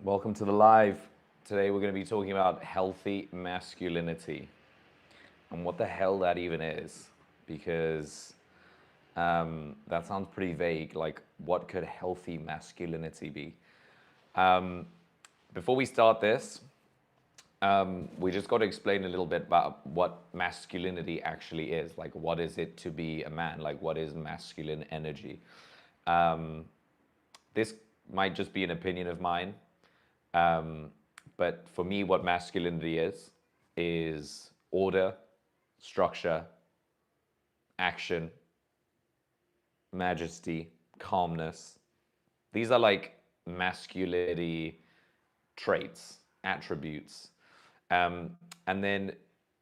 Welcome to the live. Today we're going to be talking about healthy masculinity and what the hell that even is, because that sounds pretty vague. Like, what could healthy masculinity be? Um, Before we start this, we just got to explain a little bit about what masculinity actually is. Like, what is it to be a man? Like, what is masculine energy? Um, this might just be an opinion of mine. Um, but for me, what masculinity is order, structure, action, majesty, calmness. These are like masculinity traits, attributes. And then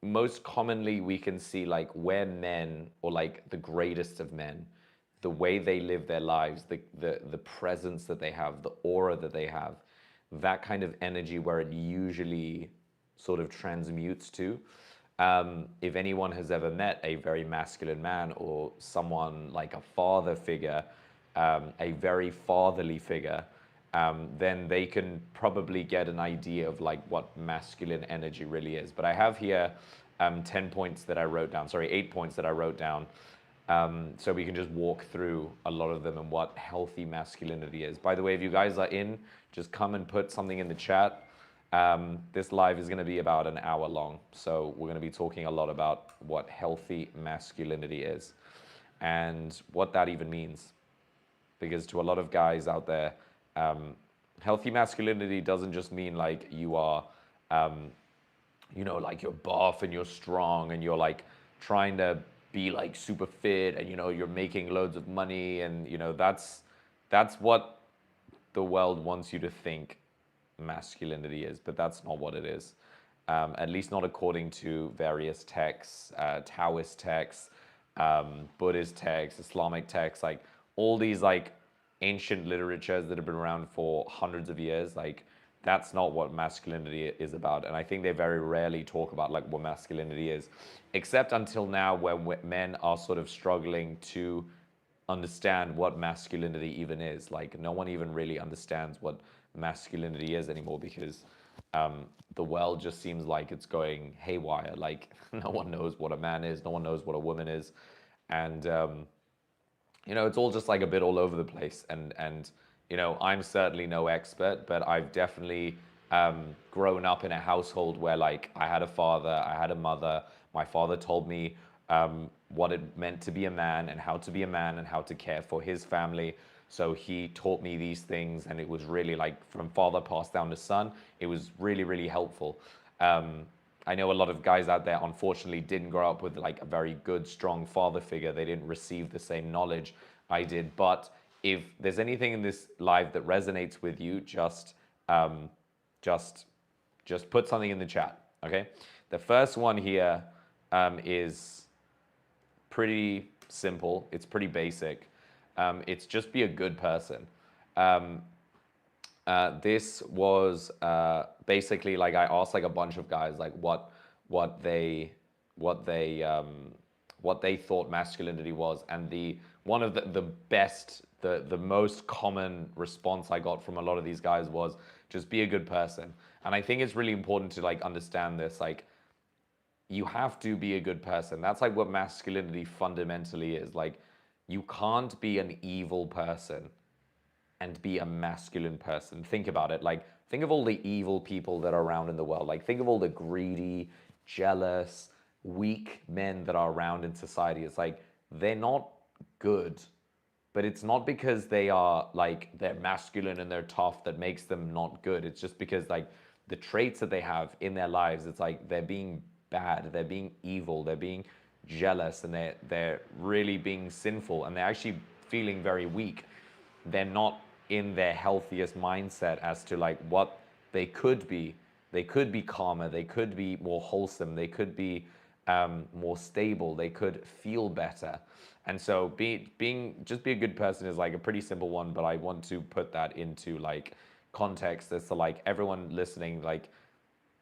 most commonly, we can see like where men, or like the greatest of men, the way they live their lives, the presence that they have, the aura that they have, that kind of energy where it usually sort of transmutes to. If anyone has ever met a very masculine man or someone like a father figure, a very fatherly figure, then they can probably get an idea of like what masculine energy really is. But I have here 10 points that I wrote down, sorry, 8 points that I wrote down. So we can just walk through a lot of them and what healthy masculinity is. By the way, if you guys are in, just come and put something in the chat. This live is going to be about an hour long. So we're going to be talking a lot about what healthy masculinity is and what that even means. Because to a lot of guys out there, healthy masculinity doesn't just mean like you are, like you're buff and you're strong and you're like trying to be like super fit and you're making loads of money and that's what the world wants you to think masculinity is, but that's not what it is. At least not according to various texts, Taoist texts, Buddhist texts, Islamic texts, like all these like ancient literatures that have been around for hundreds of years. Like that's not what masculinity is about. And I think they very rarely talk about like what masculinity is, except until now when men are sort of struggling to understand what masculinity even is. Like no one even really understands what masculinity is anymore because the world just seems like it's going haywire. Like no one knows what a man is, no one knows what a woman is, and it's all just like a bit all over the place. And I'm certainly no expert, but I've definitely grown up in a household where like I had a father, I had a mother. My father told me what it meant to be a man and how to be a man and how to care for his family. So he taught me these things, and it was really like from father passed down to son. It was really, really helpful. I know a lot of guys out there, unfortunately, didn't grow up with like a very good, strong father figure. They didn't receive the same knowledge I did. But if there's anything in this live that resonates with you, um, just, just put something in the chat. Okay. The first one here is pretty simple. It's pretty basic. It's just be a good person. Um, this was basically like I asked like a bunch of guys like what they what they um, what they thought masculinity was, and the one of the best the most common response I got from a lot of these guys was just be a good person. And I think it's really important to like understand this, like you have to be a good person. That's like what masculinity fundamentally is. Like you can't be an evil person and be a masculine person. Think about it. Like, think of all the evil people that are around in the world. Like, think of all the greedy, jealous, weak men that are around in society. It's like they're not good, but it's not because they are like they're masculine and they're tough that makes them not good. It's just because like the traits that they have in their lives, it's like they're being bad, they're being evil, they're being jealous, and they're really being sinful, and they're actually feeling very weak. They're not in their healthiest mindset as to like what they could be. They could be calmer, they could be more wholesome, they could be more stable, they could feel better. And so being just be a good person is like a pretty simple one, but I want to put that into like context as to like everyone listening, like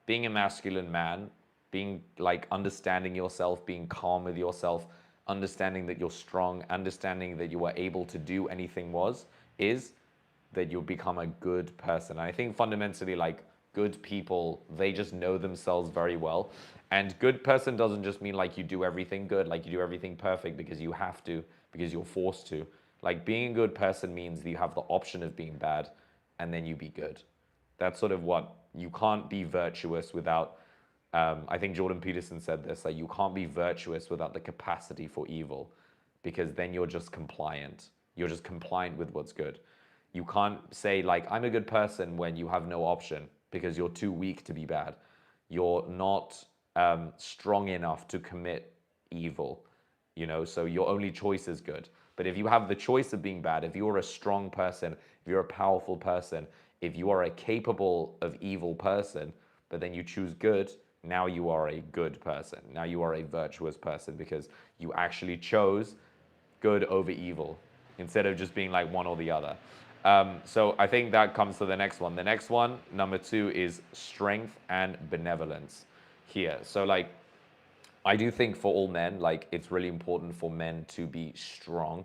being a masculine man, being like understanding yourself, being calm with yourself, understanding that you're strong, understanding that you are able to do anything is that you'll become a good person. And I think fundamentally, like good people, they just know themselves very well. And good person doesn't just mean like you do everything good, like you do everything perfect because you have to, because you're forced to. Like being a good person means that you have the option of being bad and then you be good. That's sort of what you can't be virtuous without. I think Jordan Peterson said this, like you can't be virtuous without the capacity for evil, because then you're just compliant. You're just compliant with what's good. You can't say like I'm a good person when you have no option because you're too weak to be bad. You're not strong enough to commit evil, you know, so your only choice is good. But if you have the choice of being bad, if you're a strong person, if you're a powerful person, if you are a capable of evil person, but then you choose good, now you are a good person. Now you are a virtuous person because you actually chose good over evil instead of just being like one or the other. So I think that comes to the next one. The next one, number two, is strength and benevolence here. So like I do think for all men, like it's really important for men to be strong.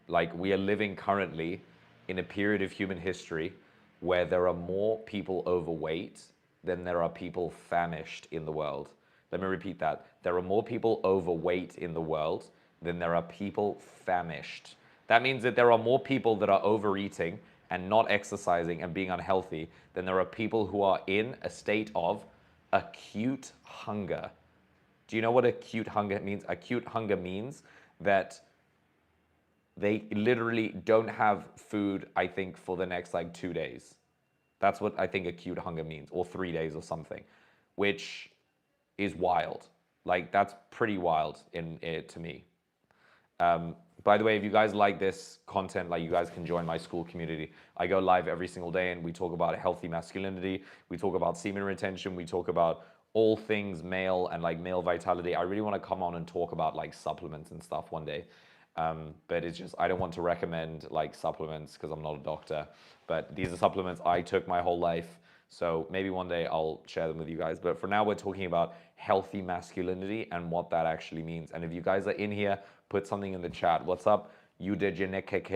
Like we are living currently in a period of human history where there are more people overweight than there are people famished in the world. Let me repeat that. There are more people overweight in the world than there are people famished. That means that there are more people that are overeating and not exercising and being unhealthy than there are people who are in a state of acute hunger. Do you know what acute hunger means? Acute hunger means that they literally don't have food, I think, for the next like 2 days. That's what I think acute hunger means, or 3 days or something, which is wild. Like that's pretty wild in it to me. By the way, if you guys like this content, like you guys can join my school community. I go live every single day and we talk about healthy masculinity. We talk about semen retention. We talk about all things male and like male vitality. I really want to come on and talk about like supplements and stuff one day. But it's just, I don't want to recommend like supplements because I'm not a doctor. But these are supplements I took my whole life. So maybe one day I'll share them with you guys. But for now, we're talking about healthy masculinity and what that actually means. And if you guys are in here, put something in the chat. What's up? Kelame.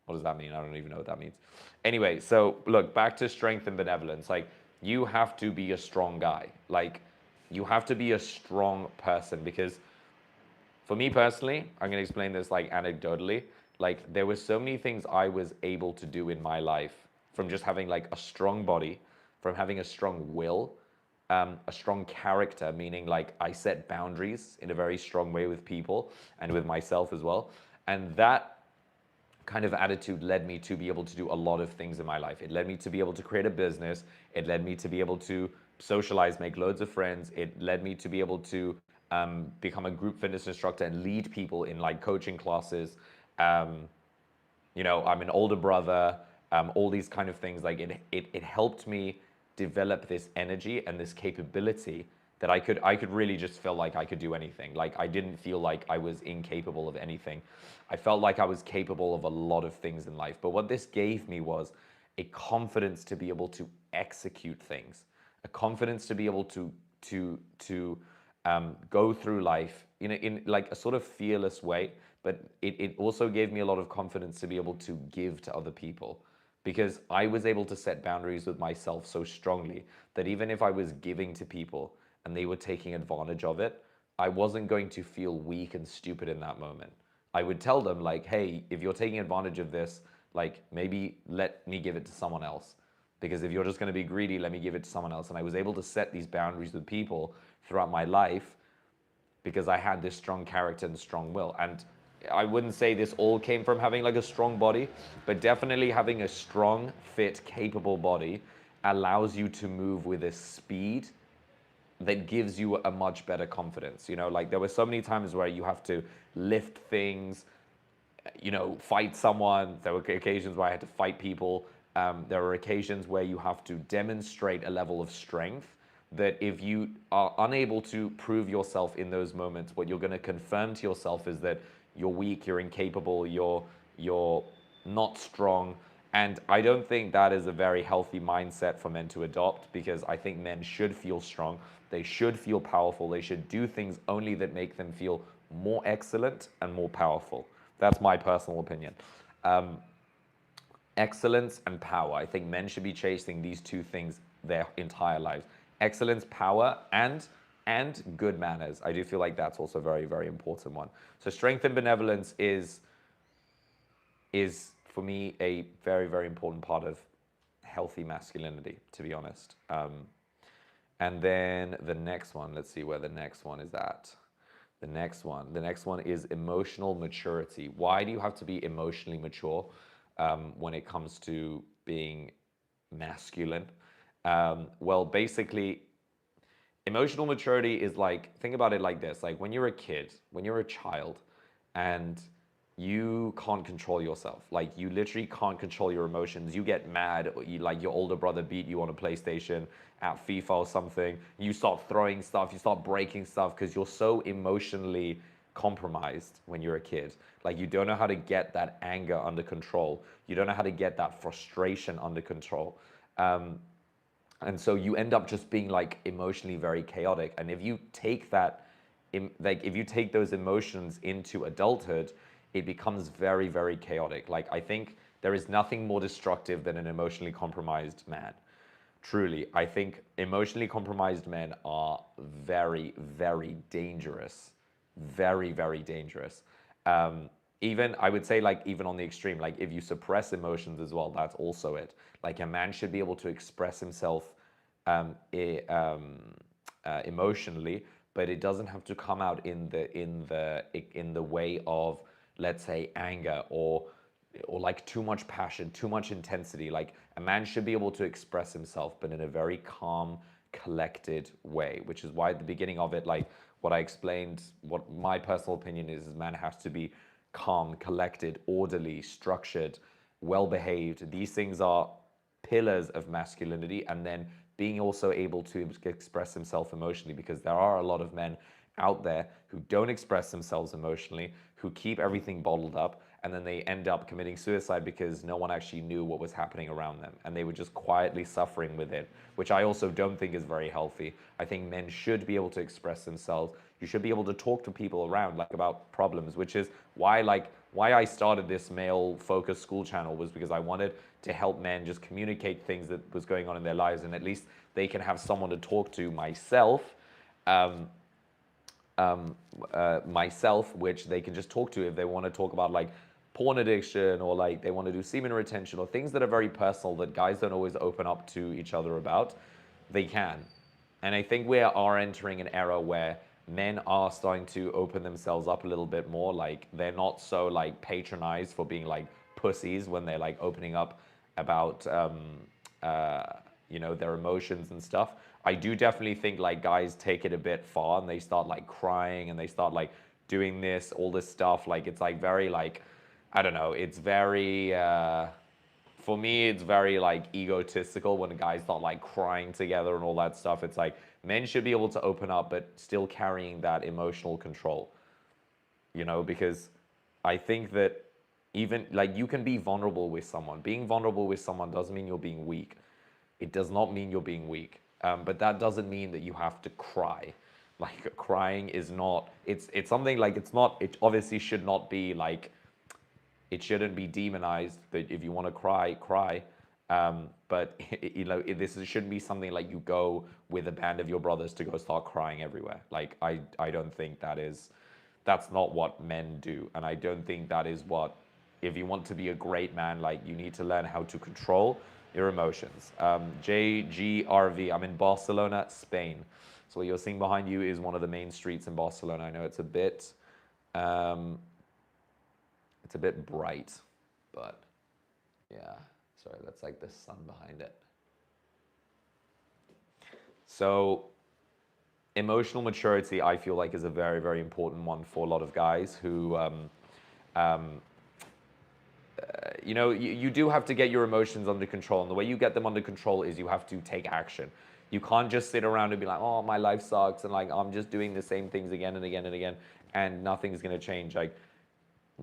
What does that mean? I don't even know what that means. Anyway, so look, back to strength and benevolence. Like, you have to be a strong guy. Like, you have to be a strong person because for me personally, I'm going to explain this like anecdotally. Like there were so many things I was able to do in my life from just having like a strong body, from having a strong will, a strong character, meaning like I set boundaries in a very strong way with people and with myself as well. And that kind of attitude led me to be able to do a lot of things in my life. It led me to be able to create a business. It led me to be able to socialize, make loads of friends. It led me to be able to become a group fitness instructor and lead people in like coaching classes. Um, you know, I'm an older brother, all these kind of things. Like it helped me develop this energy and this capability that I could really just feel like I could do anything. Like I didn't feel like I was incapable of anything. I felt like I was capable of a lot of things in life. But what this gave me was a confidence to be able to execute things, a confidence to be able to go through life, you know, in like a sort of fearless way. But it also gave me a lot of confidence to be able to give to other people because I was able to set boundaries with myself so strongly that even if I was giving to people and they were taking advantage of it, I wasn't going to feel weak and stupid in that moment. I would tell them like, hey, if you're taking advantage of this, like maybe let me give it to someone else. Because if you're just going to be greedy, let me give it to someone else. And I was able to set these boundaries with people throughout my life because I had this strong character and strong will. And I wouldn't say this all came from having like a strong body, but definitely having a strong, fit, capable body allows you to move with a speed that gives you a much better confidence. You know, like there were so many times where you have to lift things, you know, fight someone. There were occasions where I had to fight people. There are occasions where you have to demonstrate a level of strength that if you are unable to prove yourself in those moments, what you're going to confirm to yourself is that you're weak, you're incapable, you're not strong. And I don't think that is a very healthy mindset for men to adopt because I think men should feel strong. They should feel powerful. They should do things only that make them feel more excellent and more powerful. That's my personal opinion. Um, Excellence and power. I think men should be chasing these two things their entire lives. Excellence, power, and good manners. I do feel like that's also a very, very important one. So strength and benevolence is for me a very, very important part of healthy masculinity, to be honest. And then the next one, let's see where the next one is at. The next one is emotional maturity. Why do you have to be emotionally mature when it comes to being masculine? Well, basically, emotional maturity is like, think about it like this, like when you're a kid, when you're a child, and you can't control yourself, like you literally can't control your emotions. You get mad, or you, like your older brother beat you on a PlayStation at FIFA or something, you start throwing stuff, you start breaking stuff because you're so emotionally compromised when you're a kid. Like you don't know how to get that anger under control, you don't know how to get that frustration under control. And so you end up just being like emotionally very chaotic. And if you take that, like if you take those emotions into adulthood, it becomes very, very chaotic. Like I think there is nothing more destructive than an emotionally compromised man. Truly, I think emotionally compromised men are very, very dangerous. Very, very dangerous. Even I would say, like, even on the extreme, like if you suppress emotions as well, that's also it. Like a man should be able to express himself emotionally, but it doesn't have to come out in the way of, let's say, anger or like too much passion, too much intensity. Like a man should be able to express himself, but in a very calm, collected way, which is why at the beginning of it, like what I explained, what my personal opinion is man has to be calm, collected, orderly, structured, well behaved. These things are pillars of masculinity, and then being also able to express himself emotionally, because there are a lot of men out there who don't express themselves emotionally, who keep everything bottled up, and then they end up committing suicide because no one actually knew what was happening around them, and they were just quietly suffering with it, which I also don't think is very healthy. I think men should be able to express themselves. You should be able to talk to people around, like, about problems, which is why, like, why I started this male focused school channel, was because I wanted to help men just communicate things that was going on in their lives, and at least they can have someone to talk to, um, myself, which they can just talk to if they want to talk about, like, porn addiction, or like they want to do semen retention, or things that are very personal that guys don't always open up to each other about. They can. And I think we are entering an era where men are starting to open themselves up a little bit more. Like they're not so like patronized for being like pussies when they're like opening up about uh, their emotions and stuff. I do definitely think like guys take it a bit far and they start like crying and they start like doing this, all this stuff. Like it's like very like, I don't know, it's very for me, it's very like egotistical when guys start like crying together and all that stuff. It's like men should be able to open up, but still carrying that emotional control, because I think that even like you can be vulnerable with someone. Being vulnerable with someone doesn't mean you're being weak. It does not mean you're being weak. But that doesn't mean that you have to cry. Like crying is not. It's something like it's not. It obviously should not be like, it shouldn't be demonized that if you want to cry, cry. But this shouldn't be something like you go with a band of your brothers to go start crying everywhere. Like I don't think that's not what men do, and I don't think that is what. If you want to be a great man, like you need to learn how to control your emotions. JGRV. I'm in Barcelona, Spain. So what you're seeing behind you is one of the main streets in Barcelona. I know it's a bit. It's a bit bright, but yeah. Sorry, that's like the sun behind it. So, emotional maturity, I feel like, is a very, very important one for a lot of guys who, you do have to get your emotions under control. And the way you get them under control is you have to take action. You can't just sit around and be like, oh, my life sucks, and like I'm just doing the same things again and again and again, and nothing's gonna change. Like,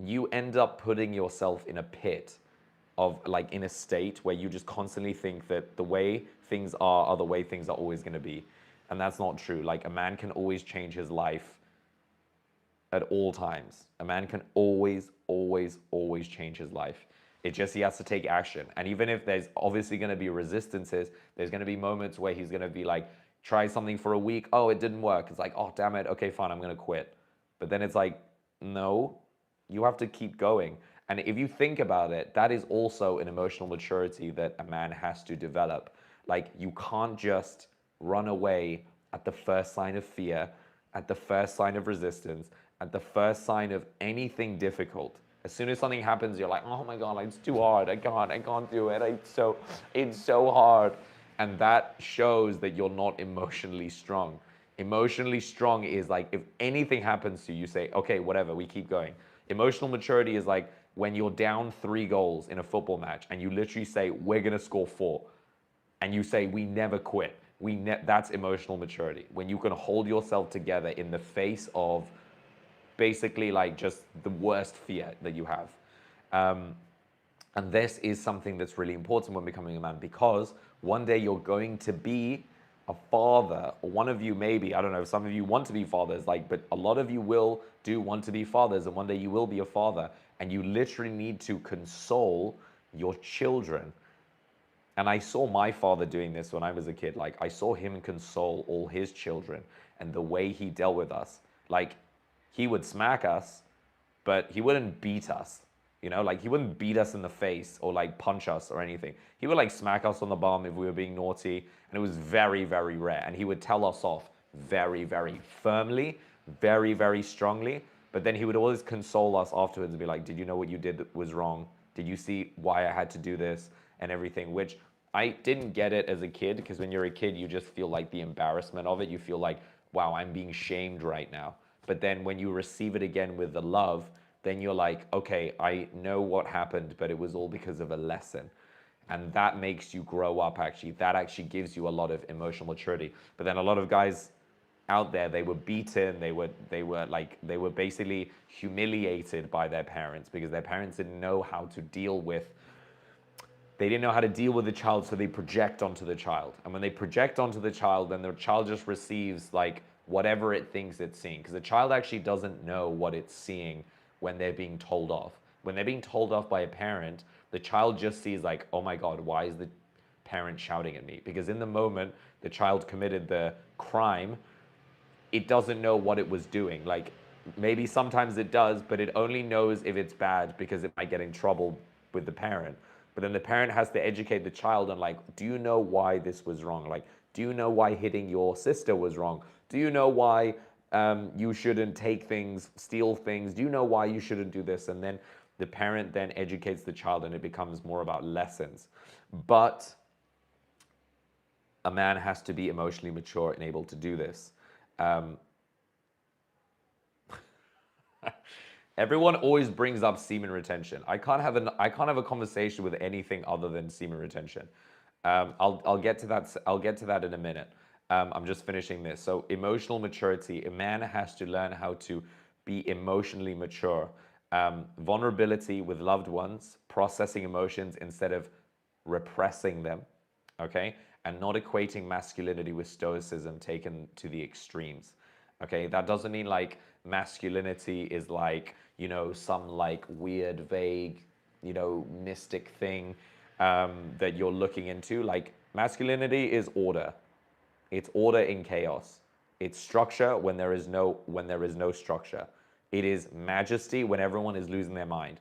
you end up putting yourself in a pit of like in a state where you just constantly think that the way things are the way things are always going to be, and that's not true. Like a man can always change his life at all times. A man can always, always, always change his life. It just, he has to take action. And even if there's obviously going to be resistances, there's going to be moments where he's going to be like, try something for a week. Oh, it didn't work. It's like, oh, damn it. Okay, fine. I'm going to quit. But then it's like, no, you have to keep going. And if you think about it, that is also an emotional maturity that a man has to develop. Like, you can't just run away at the first sign of fear, at the first sign of resistance, at the first sign of anything difficult. As soon as something happens, you're like, oh my God, it's too hard. I can't do it. It's so hard. And that shows that you're not emotionally strong. Emotionally strong is like, if anything happens to you, you say, okay, whatever, we keep going. Emotional maturity is like when you're down 3 goals in a football match and you literally say, we're going to score 4. And you say, we never quit. That's emotional maturity. When you can hold yourself together in the face of basically like just the worst fear that you have. And this is something that's really important when becoming a man, because one day you're going to be a father, or one of you maybe, I don't know, some of you want to be fathers, like, but a lot of you will do want to be fathers, and one day you will be a father, and you literally need to console your children. And I saw my father doing this when I was a kid. Like, I saw him console all his children and the way he dealt with us. Like, he would smack us, but he wouldn't beat us. You know, like, he wouldn't beat us in the face or like punch us or anything. He would like smack us on the bum if we were being naughty. And it was very, very rare. And he would tell us off very, very firmly, very, very strongly. But then he would always console us afterwards and be like, did you know what you did that was wrong? Did you see why I had to do this and everything? Which I didn't get it as a kid, because when you're a kid, you just feel like the embarrassment of it. You feel like, wow, I'm being shamed right now. But then when you receive it again with the love, then you're like, okay, I know what happened, but it was all because of a lesson. And that makes you grow up, actually. That actually gives you a lot of emotional maturity. But then a lot of guys out there, they were beaten, they were basically humiliated by their parents, because their parents didn't know how to deal with the child, so they project onto the child. And when they project onto the child, then the child just receives like whatever it thinks it's seeing, because the child actually doesn't know what it's seeing when they're being told off. When they're being told off by a parent, the child just sees like, oh my God, why is the parent shouting at me? Because in the moment the child committed the crime, it doesn't know what it was doing. Like, maybe sometimes it does, but it only knows if it's bad because it might get in trouble with the parent. But then the parent has to educate the child on like, do you know why this was wrong? Like, do you know why hitting your sister was wrong? Do you know why you shouldn't take things, steal things? Do you know why you shouldn't do this? And then the parent then educates the child, and it becomes more about lessons. But a man has to be emotionally mature and able to do this. Everyone always brings up semen retention. I can't have a conversation with anything other than semen retention. I'll get to that. I'll get to that in a minute. I'm just finishing this. So emotional maturity. A man has to learn how to be emotionally mature. Vulnerability with loved ones, processing emotions instead of repressing them. Okay, and not equating masculinity with stoicism taken to the extremes. Okay, that doesn't mean like masculinity is like, you know, some like weird, vague, you know, mystic thing that you're looking into. Like, masculinity is order. It's order in chaos. It's structure when there is no structure. It is majesty when everyone is losing their mind.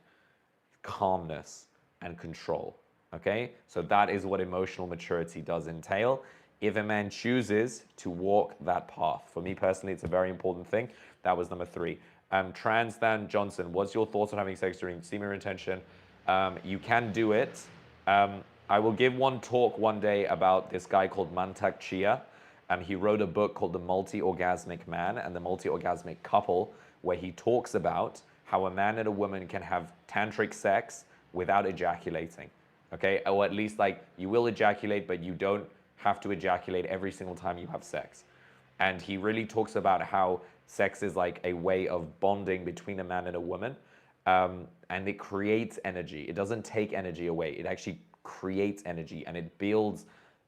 Calmness and control. Okay, so that is what emotional maturity does entail, if a man chooses to walk that path. For me personally, it's a very important thing. That was number 3. Trans Dan Johnson, what's your thoughts on having sex during semen retention? You can do it. I will give one talk one day about this guy called Mantak Chia. He wrote a book called The Multi-Orgasmic Man and the Multi-Orgasmic Couple, where he talks about how a man and a woman can have tantric sex without ejaculating. Okay, or at least like you will ejaculate, but you don't have to ejaculate every single time you have sex. And he really talks about how sex is like a way of bonding between a man and a woman. And it creates energy. It doesn't take energy away. It actually creates energy, and it builds,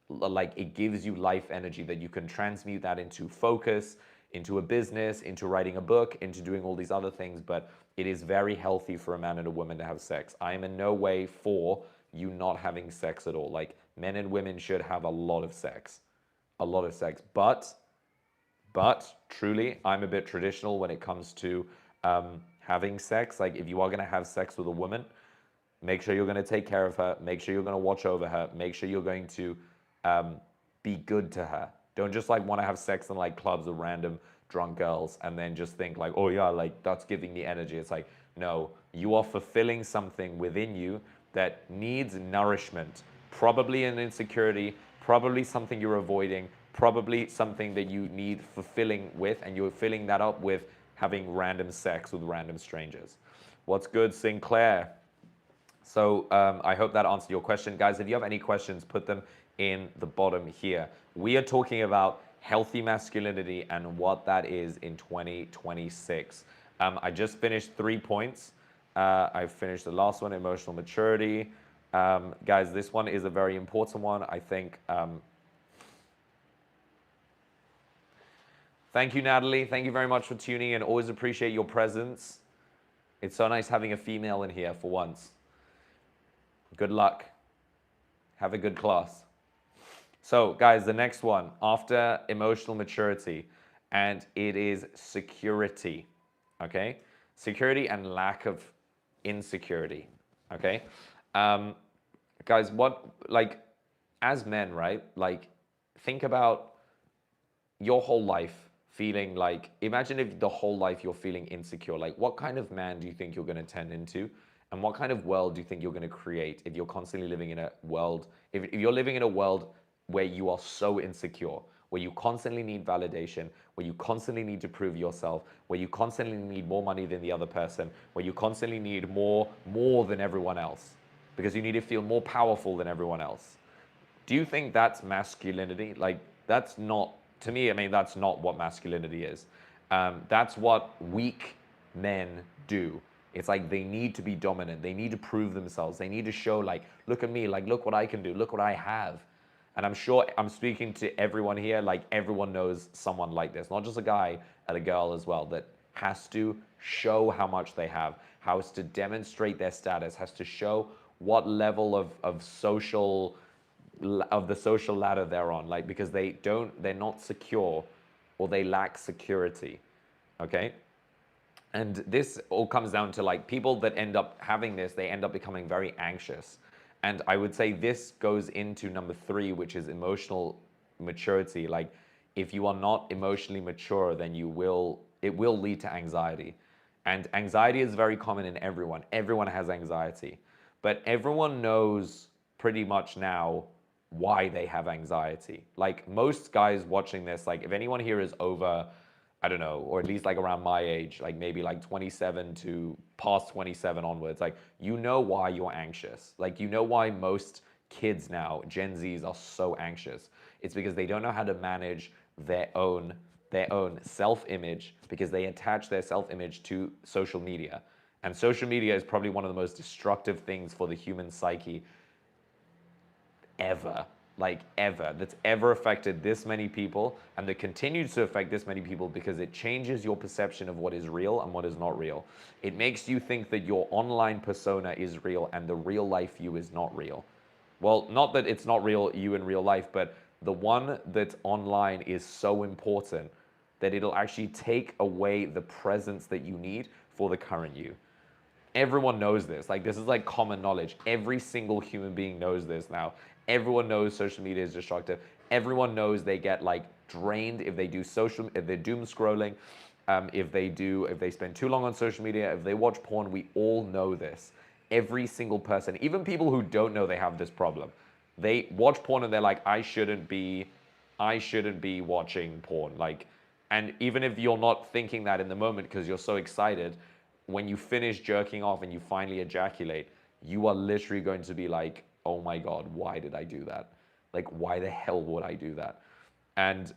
like, it gives you life energy that you can transmute that into focus, into a business, into writing a book, into doing all these other things, but it is very healthy for a man and a woman to have sex. I am in no way for you not having sex at all. Like, men and women should have a lot of sex. A lot of sex. But truly, I'm a bit traditional when it comes to having sex. Like, if you are going to have sex with a woman, make sure you're going to take care of her. Make sure you're going to watch over her. Make sure you're going to be good to her. Don't just like want to have sex in like clubs with random drunk girls and then just think like, oh yeah, like that's giving me energy. It's like, no, you are fulfilling something within you that needs nourishment. Probably an insecurity, probably something you're avoiding, probably something that you need fulfilling with, and you're filling that up with having random sex with random strangers. What's good, Sinclair? So I hope that answered your question. Guys, if you have any questions, put them in the bottom here. We are talking about healthy masculinity and what that is in 2026. I just finished 3 points. I finished the last one, emotional maturity. Guys, this one is a very important one. I think. Thank you, Natalie. Thank you very much for tuning in. Always appreciate your presence. It's so nice having a female in here for once. Good luck. Have a good class. So, guys, the next one, after emotional maturity, and it is security, okay? Security and lack of insecurity, okay? Guys, like, as men, right? Like, think about your whole life feeling like, imagine if the whole life you're feeling insecure. Like, what kind of man do you think you're going to turn into? And what kind of world do you think you're going to create if you're constantly living in a world, if you're living in a world where you are so insecure, where you constantly need validation, where you constantly need to prove yourself, where you constantly need more money than the other person, where you constantly need more than everyone else, because you need to feel more powerful than everyone else. Do you think that's masculinity? Like, that's not, to me, I mean, that's not what masculinity is. That's what weak men do. It's like they need to be dominant. They need to prove themselves. They need to show, like, look at me, like, look what I can do, look what I have. And I'm sure I'm speaking to everyone here, like, everyone knows someone like this, not just a guy and a girl as well, that has to show how much they have, has to demonstrate their status, has to show what level of the social ladder they're on, like, because they're not secure, or they lack security, okay? And this all comes down to, like, people that end up having this, they end up becoming very anxious. And I would say this goes into number 3, which is emotional maturity. Like, if you are not emotionally mature, then it will lead to anxiety. And anxiety is very common in everyone. Everyone has anxiety. But everyone knows pretty much now why they have anxiety. Like, most guys watching this, like, if anyone here is over, I don't know, or at least like around my age, like maybe like 27 to past 27 onwards, like, you know why you're anxious. Like, you know why most kids now, Gen Zs, are so anxious. It's because they don't know how to manage their own self-image, because they attach their self-image to social media. And social media is probably one of the most destructive things for the human psyche ever, like ever, that's ever affected this many people, and that continues to affect this many people, because it changes your perception of what is real and what is not real. It makes you think that your online persona is real and the real life you is not real. Well, not that it's not real you in real life, but the one that's online is so important that it'll actually take away the presence that you need for the current you. Everyone knows this. Like, this is like common knowledge. Every single human being knows this now. Everyone knows social media is destructive. Everyone knows they get like drained if they do if they're doom scrolling, if they spend too long on social media, if they watch porn. We all know this. Every single person, even people who don't know they have this problem, they watch porn and they're like, I shouldn't be watching porn. Like, and even if you're not thinking that in the moment because you're so excited, when you finish jerking off and you finally ejaculate, you are literally going to be like, oh my God, why did I do that? Like, why the hell would I do that? And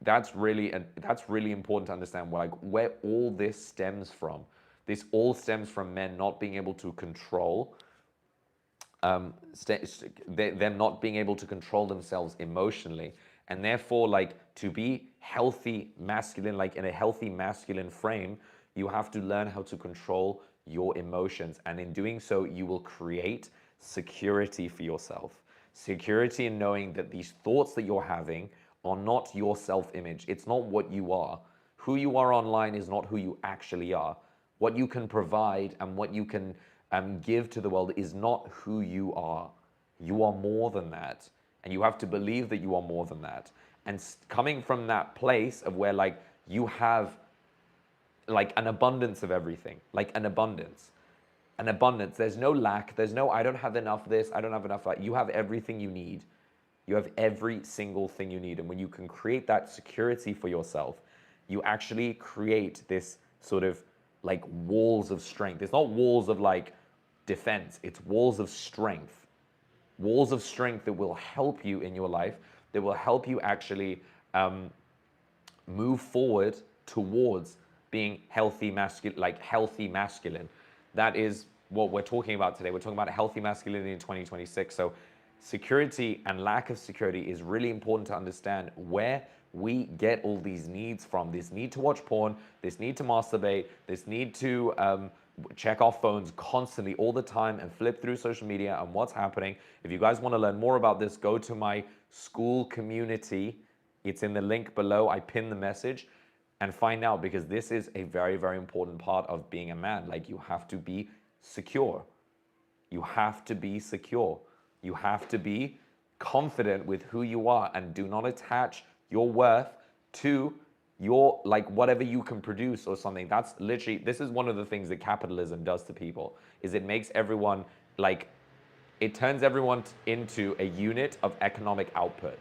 that's really important to understand where all this stems from. This all stems from men not being able to control, them not being able to control themselves emotionally, And therefore, like, to be healthy masculine, like in a healthy masculine frame, you have to learn how to control your emotions. And in doing so, you will create security for yourself. Security in knowing that these thoughts that you're having are not your self-image. It's not what you are. Who you are online is not who you actually are. What you can provide and what you can give to the world is not who you are. You are more than that. And you have to believe that you are more than that. And coming from that place of where, like, you have like an abundance of everything, like an abundance. An abundance. There's no lack. There's no, I don't have enough of this. I don't have enough of that. You have everything you need. You have every single thing you need. And when you can create that security for yourself, you actually create this sort of like walls of strength. It's not walls of like defense, it's walls of strength. Walls of strength that will help you in your life, that will help you actually move forward towards being healthy masculine, like healthy masculine. That is what we're talking about today. We're talking about healthy masculinity in 2026. So security and lack of security is really important to understand where we get all these needs from. This need to watch porn, this need to masturbate, this need to check our phones constantly all the time and flip through social media and what's happening. If you guys want to learn more about this, go to my school community. It's in the link below. I pinned the message, and find out, because this is a very, very important part of being a man. Like, you have to be secure. You have to be secure. You have to be confident with who you are, and do not attach your worth to your, like, whatever you can produce or something. That's literally, this is one of the things that capitalism does to people, is it makes everyone like, it turns everyone into a unit of economic output.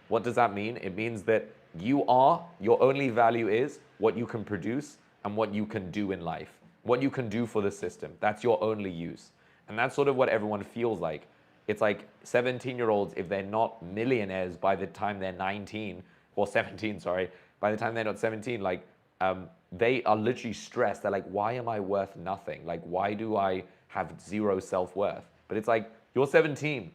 What does that mean? It means that your only value is what you can produce and what you can do in life, what you can do for the system. That's your only use. And that's sort of what everyone feels like. It's like 17-year-olds, if they're not millionaires by the time they're 19, or 17, sorry, by the time they're not 17, like, they are literally stressed. They're like, why am I worth nothing? Like, why do I have zero self-worth? But it's like, you're 17.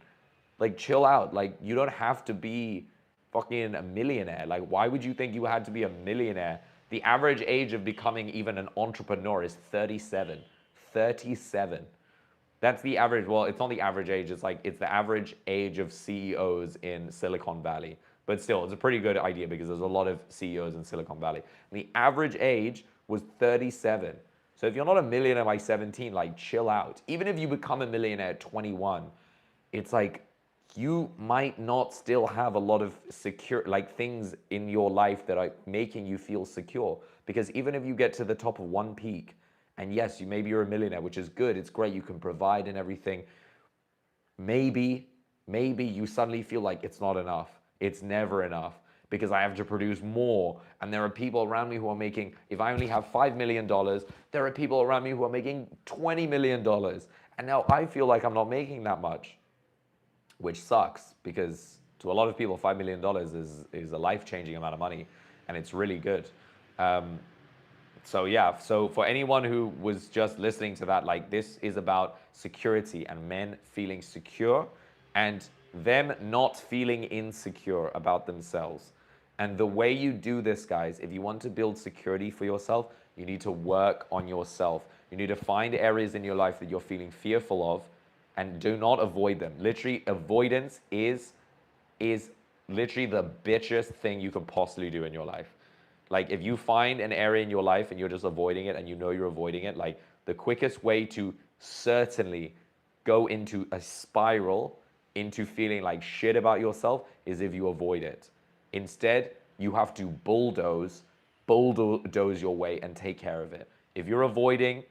Like, chill out. Like, you don't have to be fucking a millionaire. Like, why would you think you had to be a millionaire? The average age of becoming even an entrepreneur is 37. 37. That's the average. Well, it's not the average age. It's like, it's the average age of CEOs in Silicon Valley. But still, it's a pretty good idea, because there's a lot of CEOs in Silicon Valley. And the average age was 37. So if you're not a millionaire by 17, like, chill out. Even if you become a millionaire at 21, it's like, you might not still have a lot of secure, like, things in your life that are making you feel secure. Because even if you get to the top of one peak, and yes, maybe you're a millionaire, which is good, it's great, you can provide and everything, maybe you suddenly feel like it's not enough. It's never enough, because I have to produce more. And there are people around me who are making, if I only have $5 million, there are people around me who are making $20 million. And now I feel like I'm not making that much, which sucks, because to a lot of people, $5 million is a life-changing amount of money, and it's really good. So yeah, so for anyone who was just listening to that, like, this is about security and men feeling secure and them not feeling insecure about themselves. And the way you do this, guys, if you want to build security for yourself, you need to work on yourself. You need to find areas in your life that you're feeling fearful of, and do not avoid them. Literally, avoidance is literally the bitchest thing you can possibly do in your life. Like, if you find an area in your life and you're just avoiding it, and you know you're avoiding it, like, the quickest way to certainly go into a spiral into feeling like shit about yourself is if you avoid it. Instead, you have to bulldoze your way and take care of it. If you're avoiding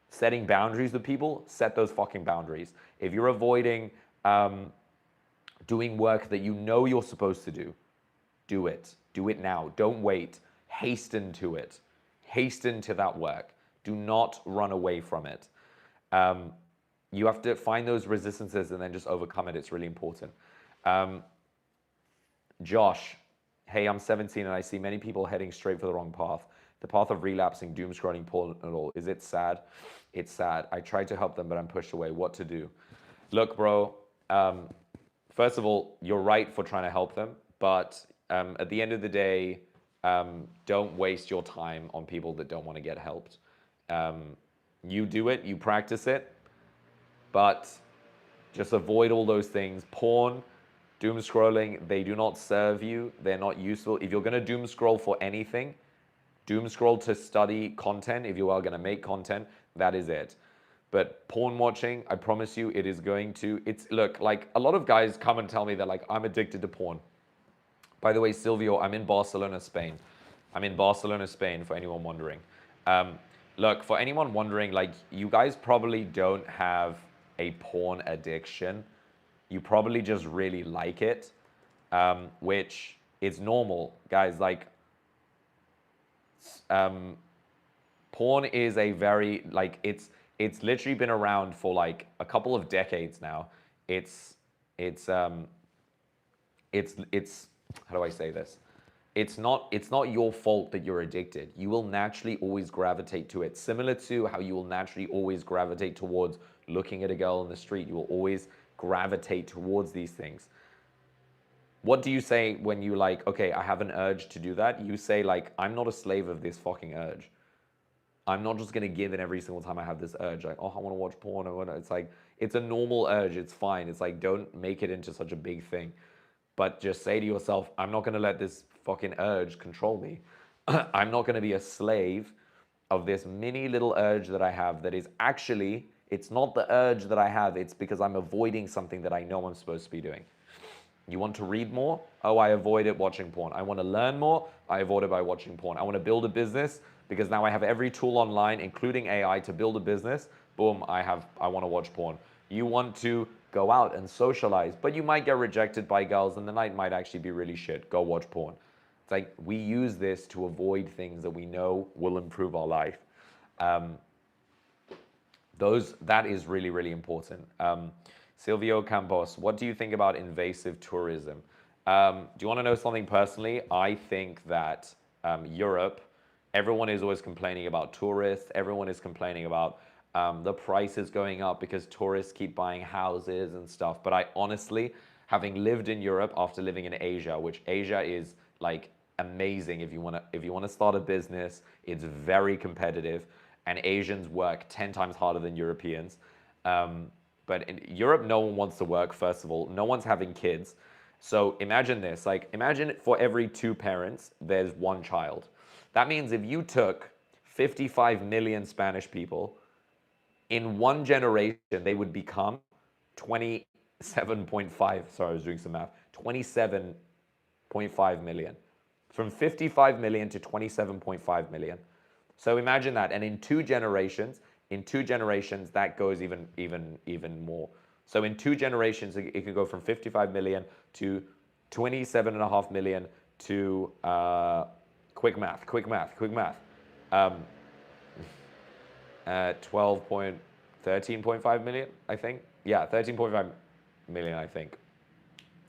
setting boundaries with people, set those fucking boundaries. If you're avoiding doing work that you know you're supposed to do, do it. Do it now. Don't wait. Hasten to it. Hasten to that work. Do not run away from it. You have to find those resistances and then just overcome it. It's really important. Josh, hey, I'm 17 and I see many people heading straight for the wrong path. The path of relapsing, doom scrolling, porn and all. Is it sad? It's sad. I tried to help them, but I'm pushed away. What to do? Look, bro, first of all, you're right for trying to help them. but at the end of the day, don't waste your time on people that don't want to get helped. You do it, you practice it, but just avoid all those things. Porn, doom scrolling, they do not serve you. They're not useful. If you're going to doom scroll for anything, doom scroll to study content. If you are going to make content, that is it. But porn watching, I promise you, it is going to, look, like a lot of guys come and tell me that like, I'm addicted to porn. By the way, Silvio, I'm in Barcelona, Spain. I'm in Barcelona, Spain, for anyone wondering. Um, Look, for anyone wondering, like, you guys probably don't have a porn addiction. You probably just really like it, which is normal, guys. Like, um, porn is a very, like, it's literally been around for like a couple of decades now. It's it's um it's how do I say this? It's not your fault that you're addicted. You will naturally always gravitate to it. Similar to how you will naturally always gravitate towards looking at a girl in the street. You will always gravitate towards these things. What do you say when you like, okay, I have an urge to do that? You say like, I'm not a slave of this fucking urge. I'm not just gonna give in every single time I have this urge. Like, oh, I want to watch porn. It's like, it's a normal urge. It's fine. It's like, don't make it into such a big thing. But just say to yourself, I'm not gonna let this fucking urge control me. I'm not gonna be a slave of this mini little urge that I have that is actually, it's not the urge that I have. It's because I'm avoiding something that I know I'm supposed to be doing. You want to read more? Oh, I avoid it watching porn. I want to learn more? I avoid it by watching porn. I want to build a business because now I have every tool online, including AI, to build a business. Boom, I want to watch porn. You want to go out and socialize, but you might get rejected by girls and the night might actually be really shit. Go watch porn. It's like we use this to avoid things that we know will improve our life. Um, that is really, really important. Silvio Campos, what do you think about invasive tourism? Do you want to know something personally? I think that Europe, everyone is always complaining about tourists. Everyone is complaining about the prices going up because tourists keep buying houses and stuff. But I honestly, having lived in Europe after living in Asia, which Asia is like amazing if you want to start a business, it's very competitive, and Asians work 10 times harder than Europeans. But in Europe, no one wants to work, first of all. No one's having kids. So imagine this, like imagine for every two parents, there's one child. That means if you took 55 million Spanish people, in one generation, they would become 27.5, sorry, I was doing some math, 27.5 million. From 55 million to 27.5 million. So imagine that. And in two generations, that goes even more. So in two generations, it could go from 55 million to 27.5 million to quick math. 13.5 million, I think. Yeah, 13.5 million, I think.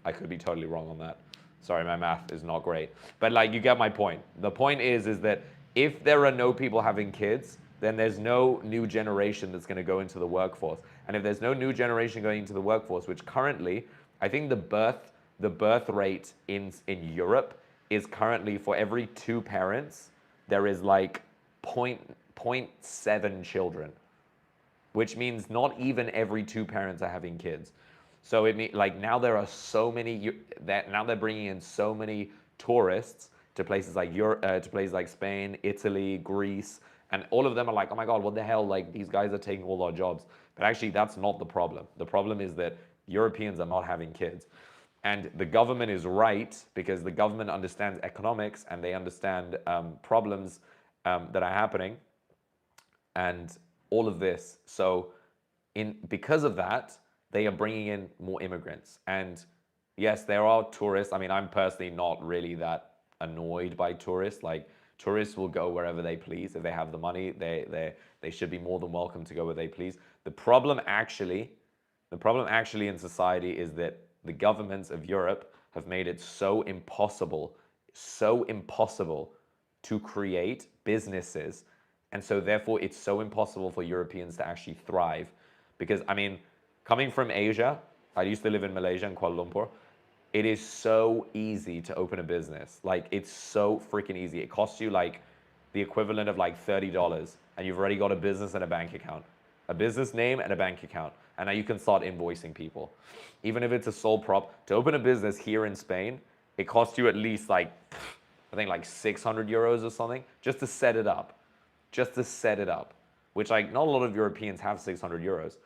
I could be totally wrong on that. Sorry, my math is not great. But like, you get my point. The point is that if there are no people having kids, then there's no new generation that's going to go into the workforce. And if there's no new generation going into the workforce, which currently, I think the birth rate in Europe is currently for every two parents, there is like point 0.7 children, which means not even every two parents are having kids. So it means like now there are so many that now they're bringing in so many tourists to places like Europe, to places like Spain, Italy, Greece, and all of them are like, oh my God, what the hell? Like these guys are taking all our jobs. But actually, that's not the problem. The problem is that Europeans are not having kids. And the government is right because the government understands economics and they understand problems that are happening and all of this. So because of that, they are bringing in more immigrants. And yes, there are tourists. I mean, I'm personally not really that annoyed by tourists. Like tourists will go wherever they please. If they have the money, they should be more than welcome to go where they please. The problem actually in society is that the governments of Europe have made it so impossible to create businesses. And so therefore it's so impossible for Europeans to actually thrive. Because I mean, coming from Asia, I used to live in Malaysia and Kuala Lumpur. It is so easy to open a business. Like, it's so freaking easy. It costs you like the equivalent of like $30, and you've already got a business and a bank account, a business name and a bank account. And now you can start invoicing people. Even if it's a sole prop, to open a business here in Spain, it costs you at least like, I think like 600 euros or something just to set it up. Just to set it up, which like not a lot of Europeans have 600 euros.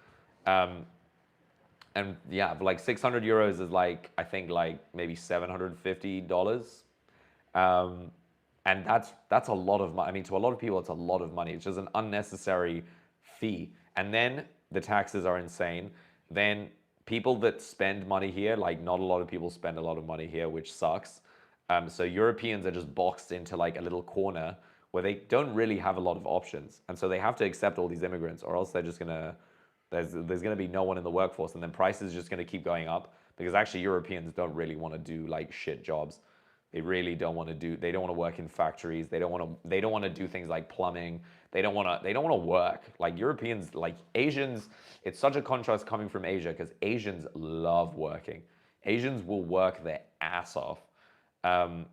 And yeah, but like 600 euros is like, I think like maybe $750. Um, and that's a lot of money. I mean, to a lot of people, it's a lot of money. It's just an unnecessary fee. And then the taxes are insane. Then people that spend money here, like not a lot of people spend a lot of money here, which sucks. So Europeans are just boxed into like a little corner where they don't really have a lot of options. And so they have to accept all these immigrants, or else they're just gonna, there's going to be no one in the workforce, and then prices are just going to keep going up, because actually Europeans don't really want to do like shit jobs. They really don't want to do. They don't want to work in factories. They don't want to. They don't want to do things like plumbing. They don't want to. They don't want to work like Europeans. Like Asians, it's such a contrast coming from Asia, because Asians love working. Asians will work their ass off. Um,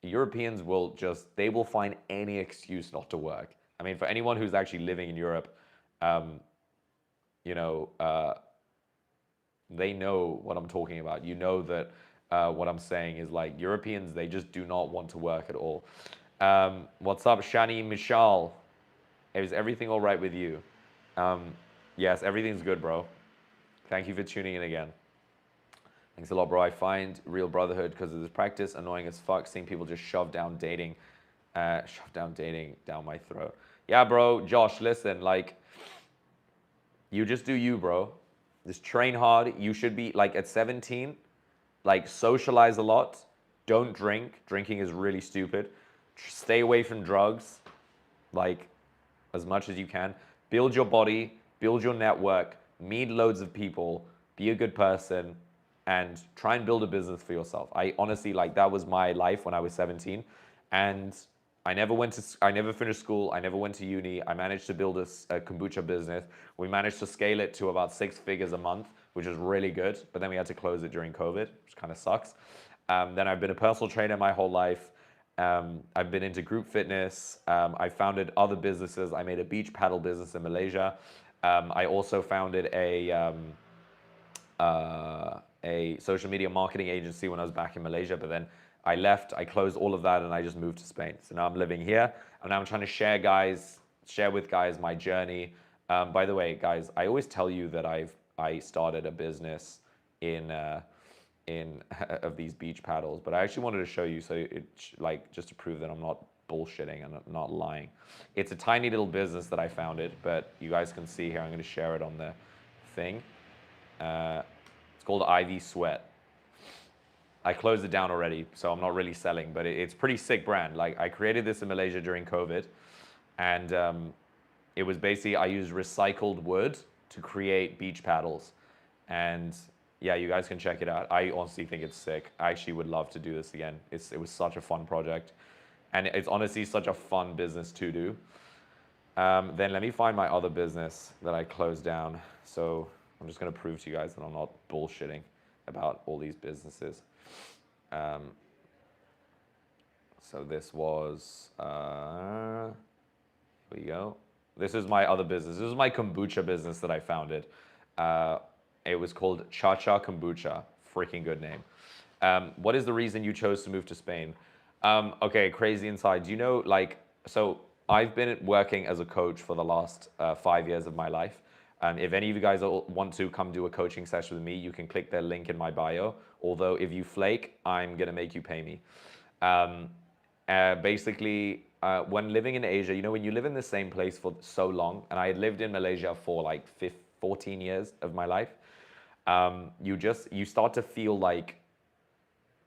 Europeans will just. They will find any excuse not to work. I mean, for anyone who's actually living in Europe, um, you know, they know what I'm talking about. You know that what I'm saying is like Europeans, they just do not want to work at all. What's up, Shani Michal? Is everything all right with you? Yes, everything's good, bro. Thank you for tuning in again. Thanks a lot, bro. I find real brotherhood because of this practice annoying as fuck, seeing people just shove down dating down my throat. Yeah, bro. Josh, listen, like, you just do you, bro. Just train hard. You should be like at 17, like socialize a lot. Don't drink. Drinking is really stupid. Stay away from drugs, like as much as you can. Build your body, build your network, meet loads of people, be a good person, and try and build a business for yourself. I honestly, like, that was my life when I was 17, and I never finished school. I never went to uni. I managed to build a kombucha business. We managed to scale it to about 6 figures a month, which is really good. But then we had to close it during COVID, which kind of sucks. Then I've been a personal trainer my whole life. I've been into group fitness. I founded other businesses. I made a beach paddle business in Malaysia. I also founded a social media marketing agency when I was back in Malaysia, but then I left, I closed all of that, and I just moved to Spain. So now I'm living here, and now I'm trying to share with guys my journey. By the way, guys, I always tell you that I started a business in of these beach paddles, but I actually wanted to show you, so it like just to prove that I'm not bullshitting and I'm not lying. It's a tiny little business that I founded, but you guys can see here. I'm going to share it on the thing. It's called Ivy Sweat. I closed it down already, so I'm not really selling, but it's pretty sick brand. Like, I created this in Malaysia during COVID, and it was basically, I used recycled wood to create beach paddles. And yeah, you guys can check it out. I honestly think it's sick. I actually would love to do this again. It was such a fun project, and it's honestly such a fun business to do. Then let me find my other business that I closed down. So I'm just going to prove to you guys that I'm not bullshitting about all these businesses. So this was, here we go. This is my other business. This is my kombucha business that I founded. It was called Cha Cha Kombucha. Freaking good name. What is the reason you chose to move to Spain? Okay, crazy inside. Do you know, like, so I've been working as a coach for the last 5 years of my life. If any of you guys want to come do a coaching session with me, you can click the link in my bio. Although if you flake, I'm gonna make you pay me. Basically, when living in Asia, you know, when you live in the same place for so long, and I had lived in Malaysia for like 14 years of my life, you start to feel like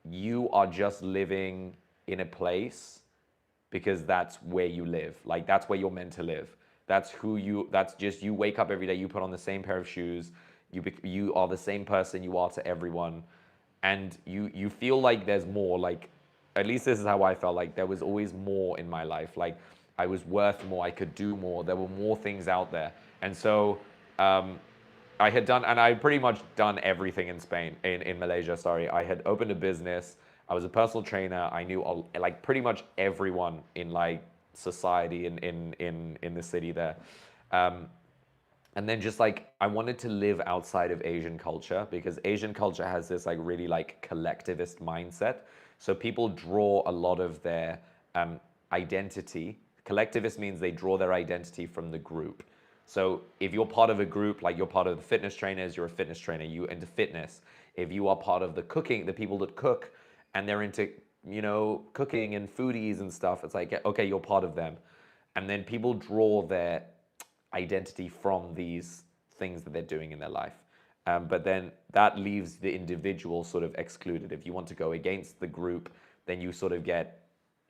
you are just living in a place because that's where you live. Like, that's where you're meant to live. That's just, you wake up every day, you put on the same pair of shoes, you are the same person you are to everyone, and you feel like there's more. Like, at least this is how I felt. Like, there was always more in my life. Like, I was worth more, I could do more, there were more things out there. And so I had done, and I had pretty much done everything in Spain, in Malaysia. Sorry, I had opened a business. I was a personal trainer. I knew like pretty much everyone in like society in the city there. Um, and then just like I wanted to live outside of Asian culture because Asian culture has this like really like collectivist mindset. So people draw a lot of their identity. Collectivist means they draw their identity from the group. So if you're part of a group, like you're part of the fitness trainers, you're a fitness trainer, you into fitness. If you are part of the cooking, the people that cook and they're into, cooking and foodies and stuff, it's like, okay, you're part of them. And then people draw their identity from these things that they're doing in their life. But then that leaves the individual sort of excluded. If you want to go against the group, then you sort of get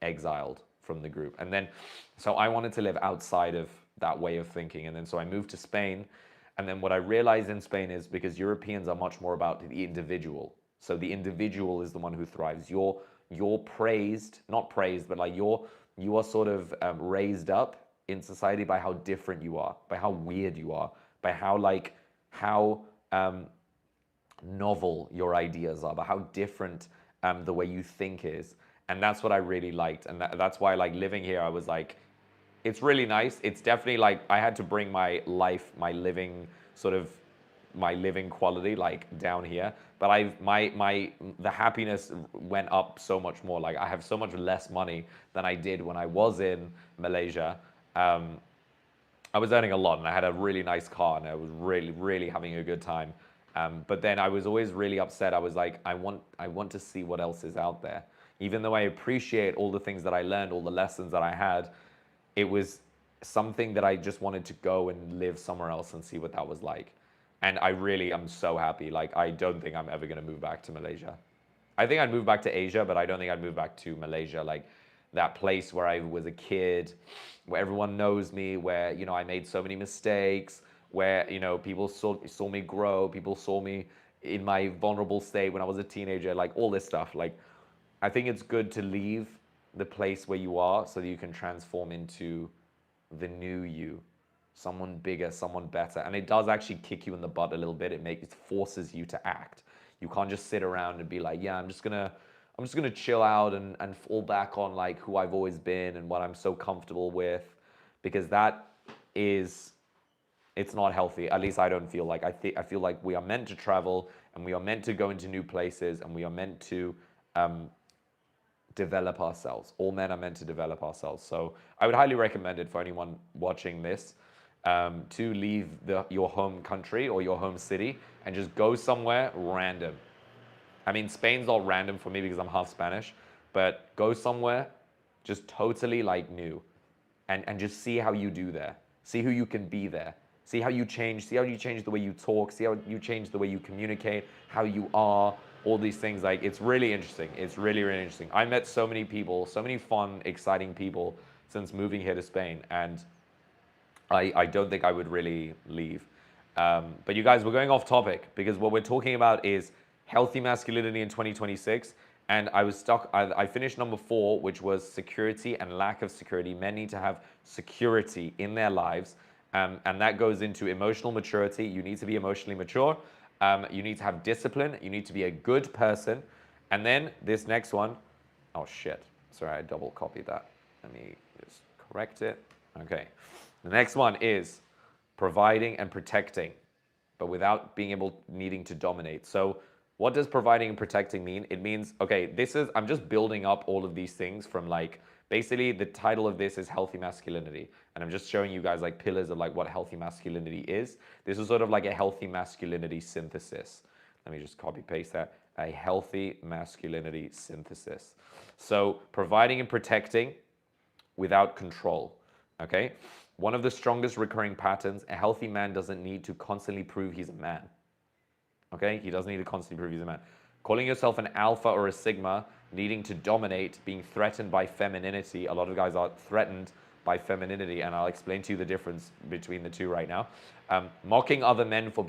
exiled from the group. And then, so I wanted to live outside of that way of thinking. And then, so I moved to Spain. And then what I realized in Spain is because Europeans are much more about the individual. So the individual is the one who thrives. You're praised, not praised, but like you are sort of raised up in society by how different you are, by how weird you are, by how novel your ideas are, by how different the way you think is. And that's what I really liked. And that's why, like, living here, I was like, it's really nice. It's definitely like I had to bring my life, my living sort of my living quality like down here. But the happiness went up so much more. Like I have so much less money than I did when I was in Malaysia. I was earning a lot and I had a really nice car and I was really, really having a good time. But then I was always really upset. I was like, I want to see what else is out there. Even though I appreciate all the things that I learned, all the lessons that I had, it was something that I just wanted to go and live somewhere else and see what that was like. And I really am so happy. Like, I don't think I'm ever going to move back to Malaysia. I think I'd move back to Asia, but I don't think I'd move back to Malaysia. Like that place where I was a kid, where everyone knows me, where, I made so many mistakes, where, people saw me grow, people saw me in my vulnerable state when I was a teenager, like all this stuff. Like, I think it's good to leave the place where you are so that you can transform into the new you, someone bigger, someone better. And it does actually kick you in the butt a little bit. It forces you to act. You can't just sit around and be like, yeah, I'm just gonna chill out and fall back on like who I've always been and what I'm so comfortable with, because that is, it's not healthy. At least I don't feel like. I feel like we are meant to travel and we are meant to go into new places and we are meant to develop ourselves. All men are meant to develop ourselves. So I would highly recommend it for anyone watching this, to leave your home country or your home city and just go somewhere random. I mean, Spain's not random for me because I'm half Spanish, but go somewhere just totally like new and just see how you do there. See who you can be there. See how you change. See how you change the way you talk. See how you change the way you communicate, how you are, all these things. Like, it's really interesting. It's really, really interesting. I met so many people, so many fun, exciting people since moving here to Spain. And I don't think I would really leave. But you guys, we're going off topic because what we're talking about is healthy masculinity in 2026. And I was stuck, I finished number 4, which was security and lack of security. Men need to have security in their lives. And that goes into emotional maturity. You need to be emotionally mature. You need to have discipline. You need to be a good person. And then this next one, oh shit, sorry, I double copied that. Let me just correct it. Okay. The next one is providing and protecting, but without needing to dominate. So what does providing and protecting mean? It means, okay, I'm just building up all of these things from like, basically the title of this is healthy masculinity. And I'm just showing you guys like pillars of like what healthy masculinity is. This is sort of like a healthy masculinity synthesis. Let me just copy paste that. A healthy masculinity synthesis. So providing and protecting without control, okay? One of the strongest recurring patterns, a healthy man doesn't need to constantly prove he's a man. Okay? He doesn't need to constantly prove he's a man. Calling yourself an alpha or a sigma, needing to dominate, being threatened by femininity. A lot of guys are threatened by femininity, and I'll explain to you the difference between the two right now. Mocking other men for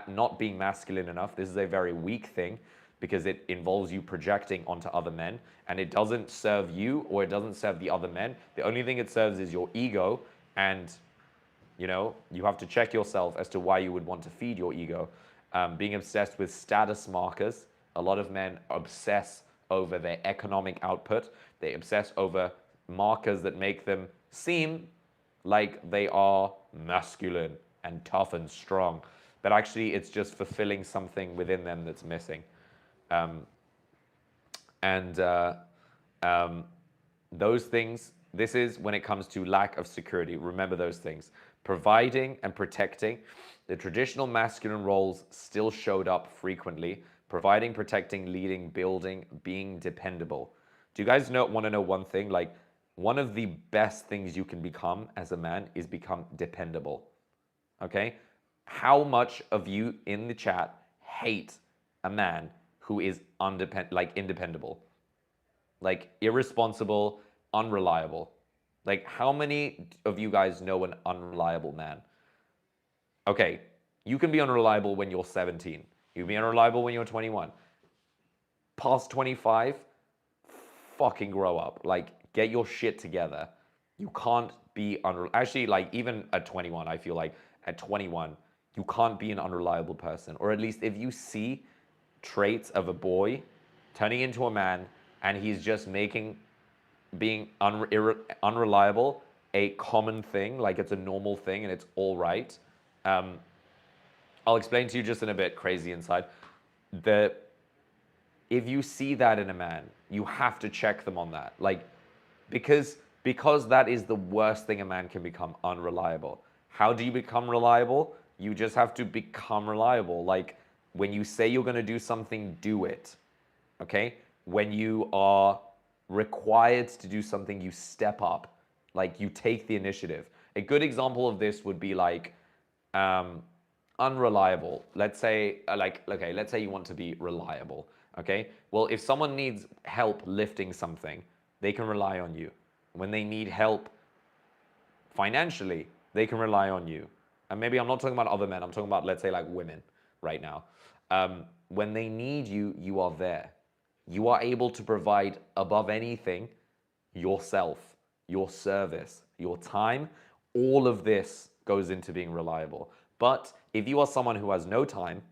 not being masculine enough. This is a very weak thing because it involves you projecting onto other men, and it doesn't serve you or it doesn't serve the other men. The only thing it serves is your ego and You know, you have to check yourself as to why you would want to feed your ego. Being obsessed with status markers. A lot of men obsess over their economic output. They obsess over markers that make them seem like they are masculine and tough and strong. But actually, it's just fulfilling something within them that's missing. And those things, this is when it comes to lack of security. Remember those things. Providing and protecting. The traditional masculine roles still showed up frequently. Providing, protecting, leading, building, being dependable. Do you guys want to know one thing? Like, one of the best things you can become as a man is become dependable. Okay? How much of you in the chat hate a man who is independable? Like irresponsible, unreliable. Like, how many of you guys know an unreliable man? Okay, you can be unreliable when you're 17. You can be unreliable when you're 21. Past 25, fucking grow up. Like, get your shit together. You can't be actually, like, even at 21, I feel like at 21, you can't be an unreliable person. Or at least if you see traits of a boy turning into a man and he's just making being unreliable a common thing, like it's a normal thing and it's all right. I'll explain to you just in a bit, crazy inside. If you see that in a man, you have to check them on that. Like, because that is the worst thing a man can become, unreliable. How do you become reliable? You just have to become reliable. Like, when you say you're going to do something, do it. Okay? When you are required to do something, you step up. Like, you take the initiative. A good example of this would be like, unreliable. Let's say, okay, let's say you want to be reliable. Okay? Well, if someone needs help lifting something, they can rely on you. When they need help financially, they can rely on you. And maybe I'm not talking about other men, I'm talking about, let's say, like women right now. When they need you, you are there. You are able to provide above anything yourself, your service, your time. All of this goes into being reliable. But if you are someone who has no time,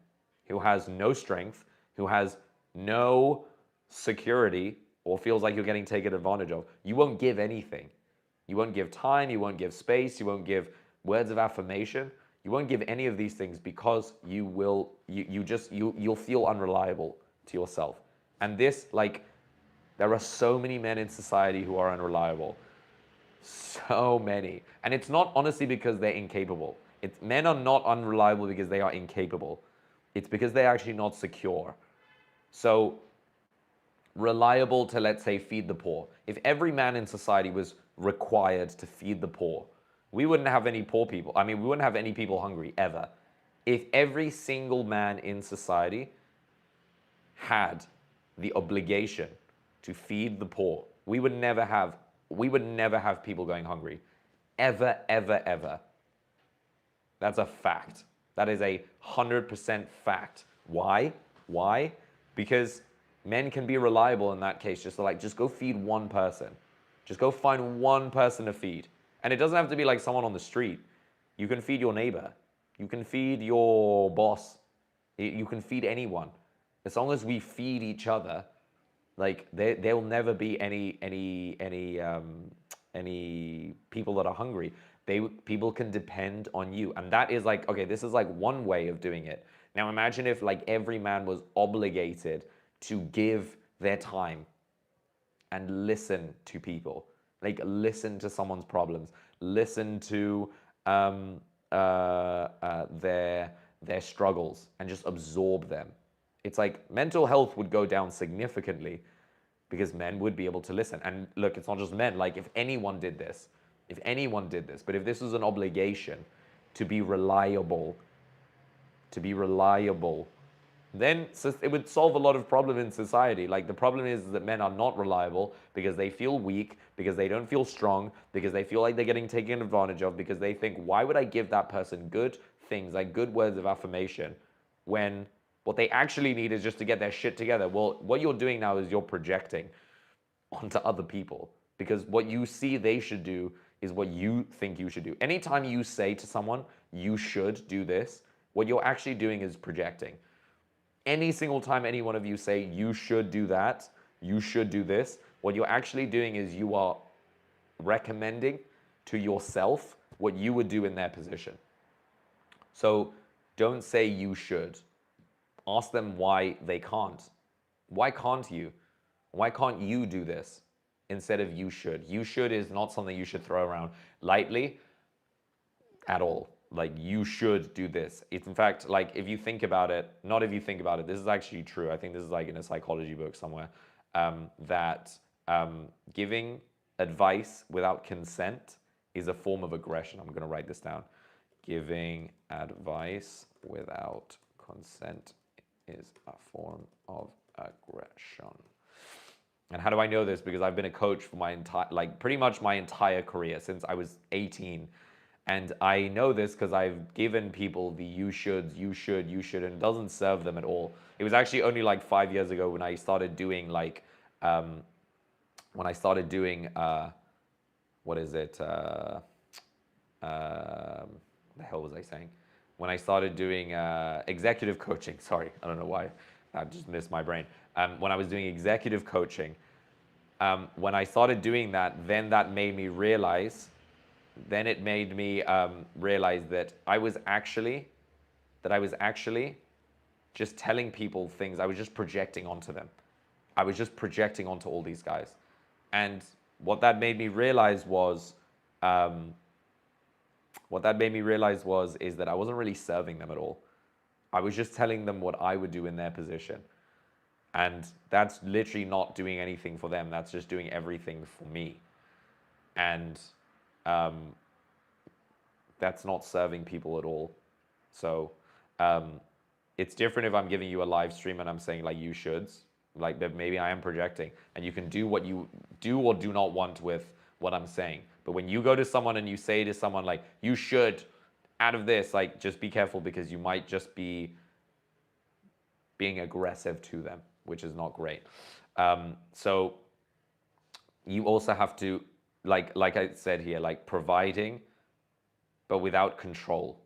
who has no strength, who has no security, or feels like you're getting taken advantage of, you won't give anything. You won't give time, you won't give space, you won't give words of affirmation. You won't give any of these things because you'll feel unreliable to yourself. And this, like, there are so many men in society who are unreliable. So many. And it's not honestly because they're incapable. Men are not unreliable because they are incapable. It's because they're actually not secure. So, reliable to, let's say, feed the poor. If every man in society was required to feed the poor, we wouldn't have any poor people. I mean, we wouldn't have any people hungry, ever. If every single man in society had the obligation to feed the poor, we would never have people going hungry. Ever, ever, ever. That's a fact. That is 100% fact. Why? Why? Because men can be reliable in that case. Just go feed one person. Just go find one person to feed. And it doesn't have to be like someone on the street. You can feed your neighbor. You can feed your boss. You can feed anyone. As long as we feed each other, like there will never be any people that are hungry. People can depend on you. And that is like, okay, this is like one way of doing it. Now imagine if like every man was obligated to give their time and listen to people. Like, listen to someone's problems, listen to their struggles, and just absorb them. It's like mental health would go down significantly because men would be able to listen. And look, it's not just men. Like, if anyone did this, but if this was an obligation to be reliable, then it would solve a lot of problem in society. Like, the problem is that men are not reliable because they feel weak, because they don't feel strong, because they feel like they're getting taken advantage of, because they think, why would I give that person good things, like good words of affirmation, when what they actually need is just to get their shit together? Well, what you're doing now is you're projecting onto other people, because what you see they should do is what you think you should do. Anytime you say to someone, you should do this, what you're actually doing is projecting. Any single time any one of you say, you should do that, you should do this, what you're actually doing is you are recommending to yourself what you would do in their position. So don't say you should. Ask them why they can't. Why can't you? Why can't you do this instead of you should? You should is not something you should throw around lightly at all. Like, you should do this. It's in fact, like, if you think about it, not if you think about it, this is actually true. I think this is like in a psychology book somewhere, that giving advice without consent is a form of aggression. I'm going to write this down. Giving advice without consent is a form of aggression. And how do I know this? Because I've been a coach for my entire, like pretty much my entire career since I was 18. And I know this because I've given people the you should, and it doesn't serve them at all. It was actually only like 5 years ago when I started doing like, what is it? The hell was I saying? When I started doing executive coaching, sorry, I don't know why, I just missed my brain. When I was doing executive coaching, when I started doing that, then that made me realize, realize that I was actually just telling people things. I was just projecting onto them. I was just projecting onto all these guys. And what that made me realize was, is that I wasn't really serving them at all. I was just telling them what I would do in their position. And that's literally not doing anything for them. That's just doing everything for me. And that's not serving people at all. So it's different if I'm giving you a live stream and I'm saying like you shoulds, like that maybe I am projecting, and you can do what you do or do not want with what I'm saying. But when you go to someone and you say to someone like you should out of this, like just be careful, because you might just be being aggressive to them, which is not great. So you also have to, like I said here, like providing, but without control.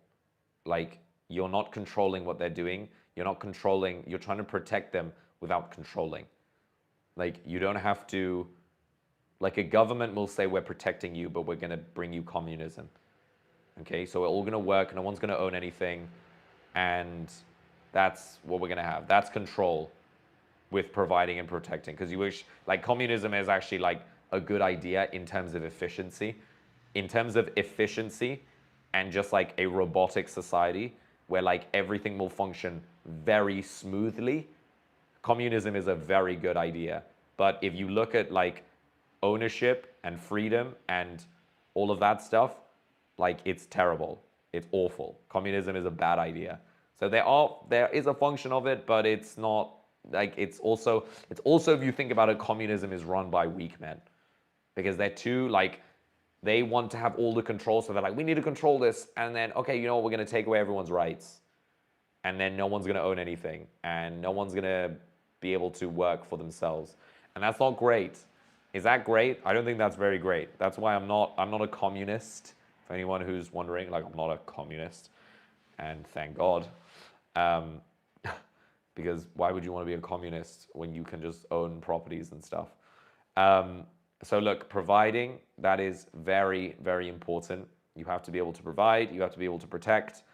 Like, you're not controlling what they're doing. You're not controlling, you're trying to protect them without controlling. Like, you don't have to, like a government will say we're protecting you, but we're going to bring you communism. Okay, so we're all going to work, no one's going to own anything, and that's what we're going to have. That's control with providing and protecting, because you wish, like, communism is actually like a good idea in terms of efficiency. In terms of efficiency and just like a robotic society where like everything will function very smoothly, communism is a very good idea. But if you look at like ownership and freedom and all of that stuff, like it's terrible. It's awful. Communism is a bad idea. So there is a function of it, but it's not like, it's also if you think about it, communism is run by weak men, because they're too like, they want to have all the control. So they're like, we need to control this. And then, okay, you know what? We're going to take away everyone's rights. And then no one's going to own anything. And no one's going to be able to work for themselves. And that's not great. Is that great? I don't think that's very great. That's why I'm not a communist. For anyone who's wondering, like, I'm not a communist. And thank God. Because why would you want to be a communist when you can just own properties and stuff? So look, providing, that is very, very important. You have to be able to provide, you have to be able to protect,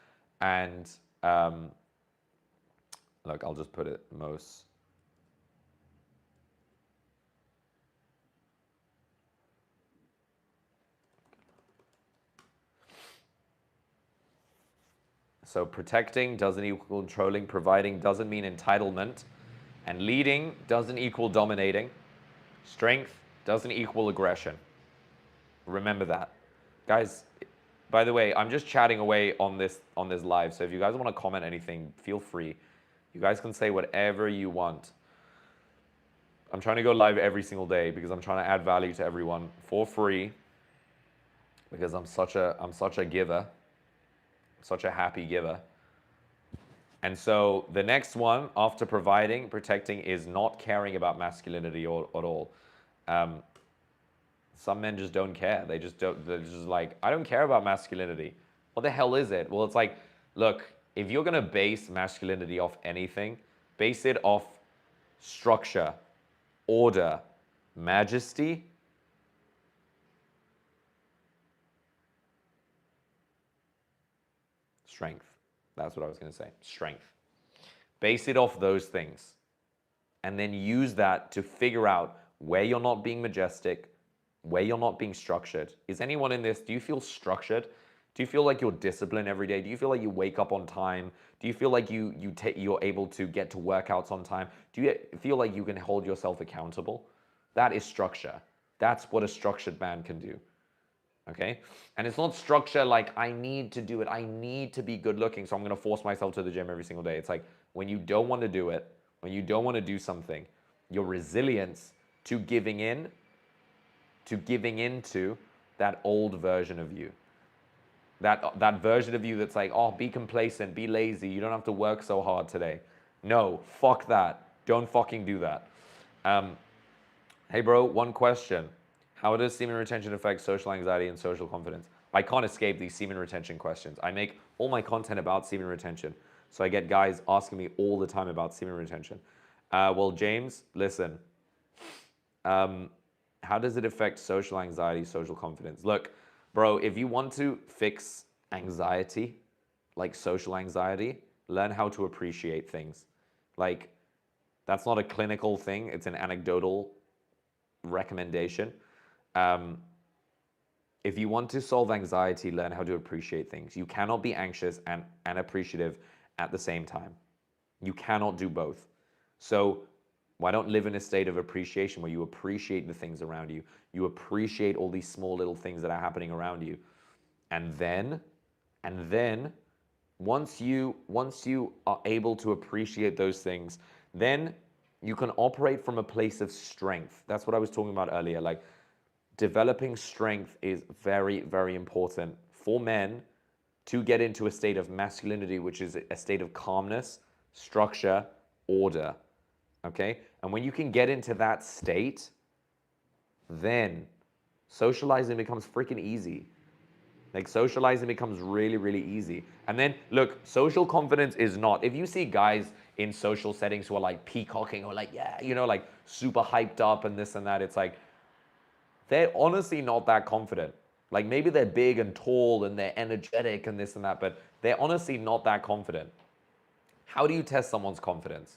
and look, I'll just put it most. So protecting doesn't equal controlling, providing doesn't mean entitlement, and leading doesn't equal dominating. Strength doesn't equal aggression. Remember that. Guys, by the way, I'm just chatting away on this live, so if you guys want to comment anything, feel free. You guys can say whatever you want. I'm trying to go live every single day because I'm trying to add value to everyone for free, because I'm such a giver, such a happy giver. And so the next one after providing, protecting, is not caring about masculinity at all. some men just don't care. They just don't, they're just like, I don't care about masculinity. What the hell is it? Well, it's like, look, if you're going to base masculinity off anything, base it off structure, order, majesty, strength. That's what I was going to say. Strength. Base it off those things. And then use that to figure out where you're not being majestic, where you're not being structured. Is anyone in this, do you feel structured? Do you feel like you're disciplined every day? Do you feel like you wake up on time? Do you feel like you're able to get to workouts on time? Do you feel like you can hold yourself accountable? That is structure. That's what a structured man can do. Okay? And it's not structure like I need to do it. I need to be good looking, so I'm going to force myself to the gym every single day. It's like when you don't want to do it, when you don't want to do something, your resilience to giving into that old version of you. That version of you that's like, oh, be complacent, be lazy, you don't have to work so hard today. No, fuck that. Don't fucking do that. Hey bro, one question. How does semen retention affect social anxiety and social confidence? I can't escape these semen retention questions. I make all my content about semen retention. So I get guys asking me all the time about semen retention. Well, James, listen. How does it affect social anxiety, social confidence? Look, bro, if you want to fix anxiety, like social anxiety, learn how to appreciate things. Like, that's not a clinical thing, it's an anecdotal recommendation. If you want to solve anxiety, learn how to appreciate things. You cannot be anxious and appreciative at the same time. You cannot do both. So why don't live in a state of appreciation where you appreciate the things around you? You appreciate all these small little things that are happening around you. And then once you are able to appreciate those things, then you can operate from a place of strength. That's what I was talking about earlier. Like, developing strength is very, very important for men to get into a state of masculinity, which is a state of calmness, structure, order. Okay? And when you can get into that state, then socializing becomes freaking easy. Like, socializing becomes really, really easy. And then, look, social confidence is not, if you see guys in social settings who are like peacocking or like, yeah, you know, like super hyped up and this and that, it's like, they're honestly not that confident. Like, maybe they're big and tall and they're energetic and this and that, but they're honestly not that confident. How do you test someone's confidence?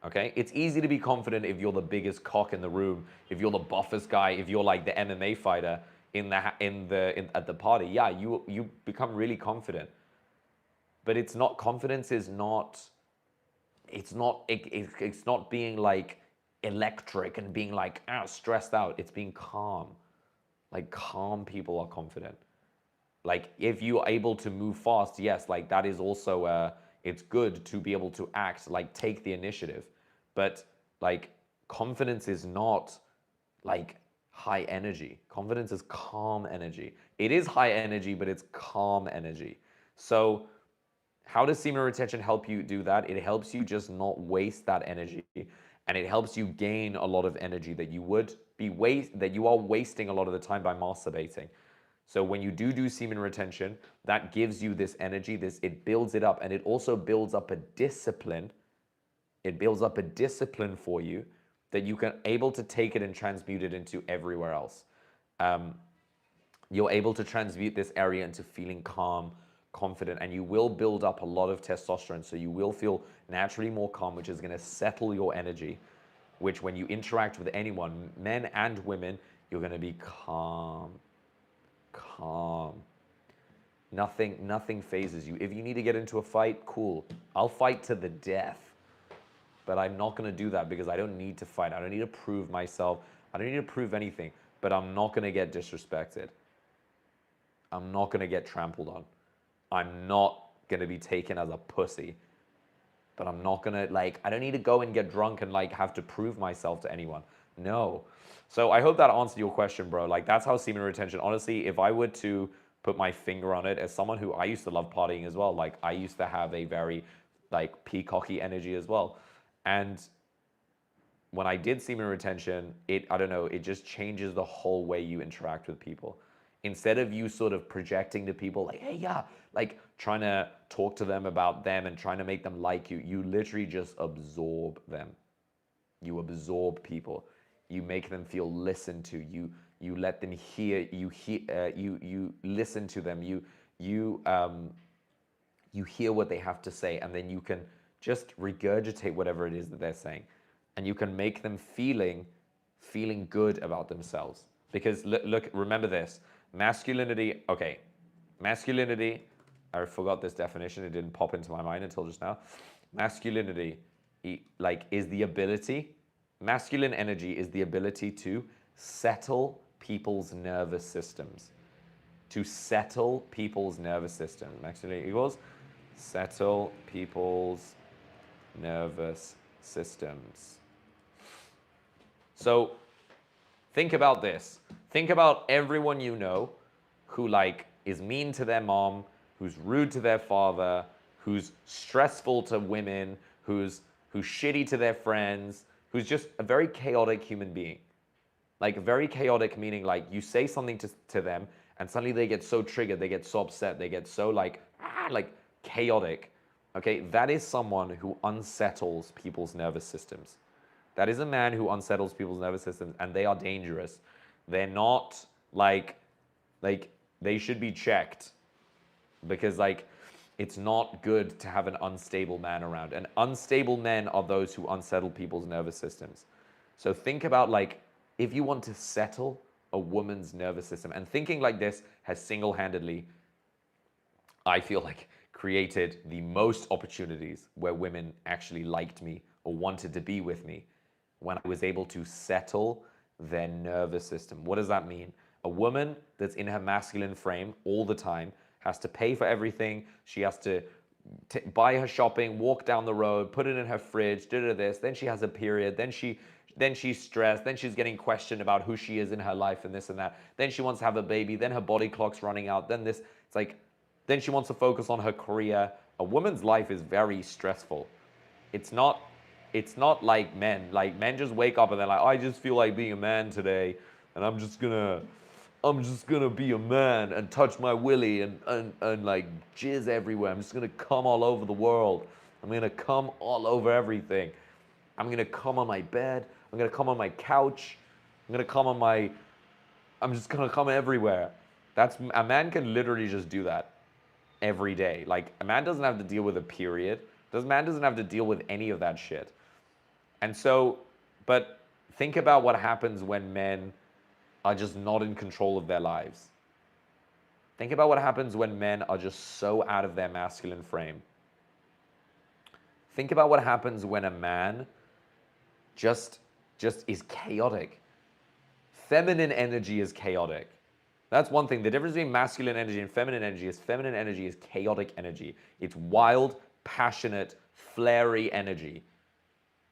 Okay, it's easy to be confident if you're the biggest cock in the room, if you're the buffest guy, if you're like the MMA fighter at the party. Yeah, you become really confident. But it's not, confidence is not, it's not being like electric and being like stressed out. It's being calm. Like, calm people are confident. Like, if you're able to move fast, yes, like that is also it's good to be able to act, like take the initiative. But like, confidence is not like high energy. Confidence is calm energy. It is high energy, but it's calm energy. So how does semen retention help you do that? It helps you just not waste that energy, and it helps you gain a lot of energy that you are wasting a lot of the time by masturbating. So when you do semen retention, that gives you this energy, it builds it up, and it also builds up a discipline. It builds up a discipline for you that you can able to take it and transmute it into everywhere else. You're able to transmute this area into feeling calm, confident, and you will build up a lot of testosterone. So you will feel naturally more calm, which is going to settle your energy, which when you interact with anyone, men and women, you're going to be calm. Nothing phases you. If you need to get into a fight, cool. I'll fight to the death. But I'm not going to do that because I don't need to fight. I don't need to prove myself. I don't need to prove anything. But I'm not going to get disrespected. I'm not going to get trampled on. I'm not going to be taken as a pussy. But I'm not going to, like, I don't need to go and get drunk and, like, have to prove myself to anyone. No. So I hope that answered your question, bro. Like, that's how semen retention, honestly, if I were to put my finger on it, as someone who, I used to love partying as well. Like, I used to have a very, like, peacocky energy as well. And when I did semen retention, I don't know, it just changes the whole way you interact with people. Instead of you sort of projecting to people like, hey, yeah, like trying to talk to them about them and trying to make them like you, you literally just absorb them. You absorb people. You make them feel listened to. You let them hear. You listen to them. You hear what they have to say, and then you can just regurgitate whatever it is that they're saying, and you can make them feeling good about themselves. Because look, remember this: masculinity. Okay, masculinity. I forgot this definition. It didn't pop into my mind until just now. Masculinity, like, is the ability. Masculine energy is the ability to settle people's nervous systems. To settle people's nervous system. Masculinity equals settle people's nervous systems. So think about this. Think about everyone you know who like is mean to their mom, who's rude to their father, who's stressful to women, who's shitty to their friends, who's just a very chaotic human being. Like very chaotic meaning like you say something to them and suddenly they get so triggered, they get so upset, they get so like chaotic. Okay, that is someone who unsettles people's nervous systems. That is a man who unsettles people's nervous systems, and they are dangerous. They're not like they should be checked, because like it's not good to have an unstable man around. And unstable men are those who unsettle people's nervous systems. So think about like if you want to settle a woman's nervous system, and thinking like this has single-handedly, I feel like, created the most opportunities where women actually liked me or wanted to be with me, when I was able to settle their nervous system. What does that mean? A woman that's in her masculine frame all the time has to pay for everything. She has to buy her shopping, walk down the road, put it in her fridge, do this. Then she has a period. Then she's stressed. Then she's getting questioned about who she is in her life and this and that. Then she wants to have a baby. Then her body clock's running out. Then this. It's like, then she wants to focus on her career. A woman's life is very stressful. It's not like men. Like men just wake up and they're like, I just feel like being a man today, and I'm just gonna be a man and touch my willy and like jizz everywhere. I'm just gonna come all over the world. I'm gonna come all over everything. I'm gonna come on my bed. I'm gonna come on my couch. I'm just gonna come everywhere. That's a man can literally just do that every day. Like a man doesn't have to deal with a period. Man doesn't have to deal with any of that shit. And so, but think about what happens when men are just not in control of their lives. Think about what happens when men are just so out of their masculine frame. Think about what happens when a man just is chaotic. Feminine energy is chaotic. That's one thing. The difference between masculine energy and feminine energy is chaotic energy. It's wild, passionate, flary energy.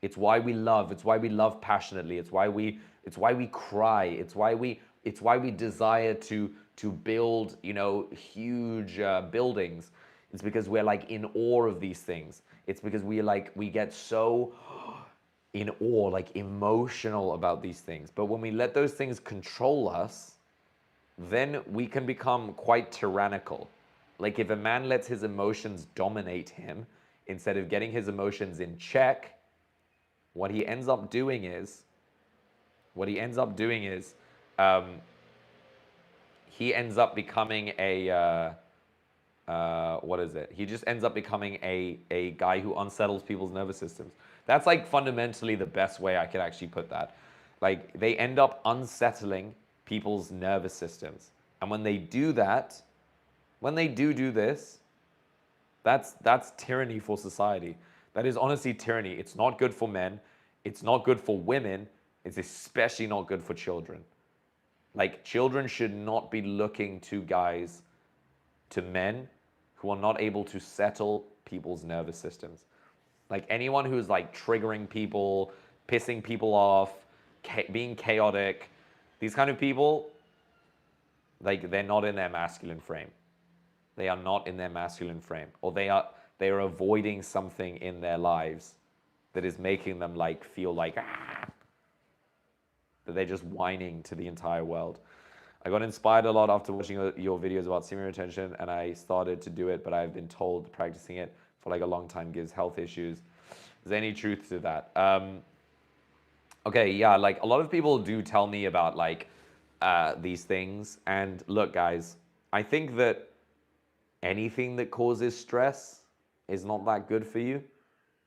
It's why we love. It's why we love passionately. It's why we cry. It's why we desire to build, huge buildings. It's because we're like in awe of these things. It's because we get so in awe, like emotional about these things. But when we let those things control us, then we can become quite tyrannical. Like if a man lets his emotions dominate him instead of getting his emotions in check, what he ends up doing is he ends up becoming a what is it? He just ends up becoming a guy who unsettles people's nervous systems. That's like fundamentally the best way I could actually put that. Like they end up unsettling people's nervous systems. And when they do that, when they do this, that's tyranny for society. That is honestly tyranny. It's not good for men. It's not good for women. It's especially not good for children. Like children should not be looking to men who are not able to settle people's nervous systems. Like anyone who's like triggering people, pissing people off, being chaotic, these kind of people, like they're not in their masculine frame. They are not in their masculine frame, or they are avoiding something in their lives that is making them like feel like that they're just whining to the entire world. I got inspired a lot after watching your videos about semen retention, and I started to do it, but I've been told practicing it for like a long time gives health issues. Is there any truth to that? Okay, yeah, like a lot of people do tell me about like these things. And look, guys, I think that anything that causes stress is not that good for you.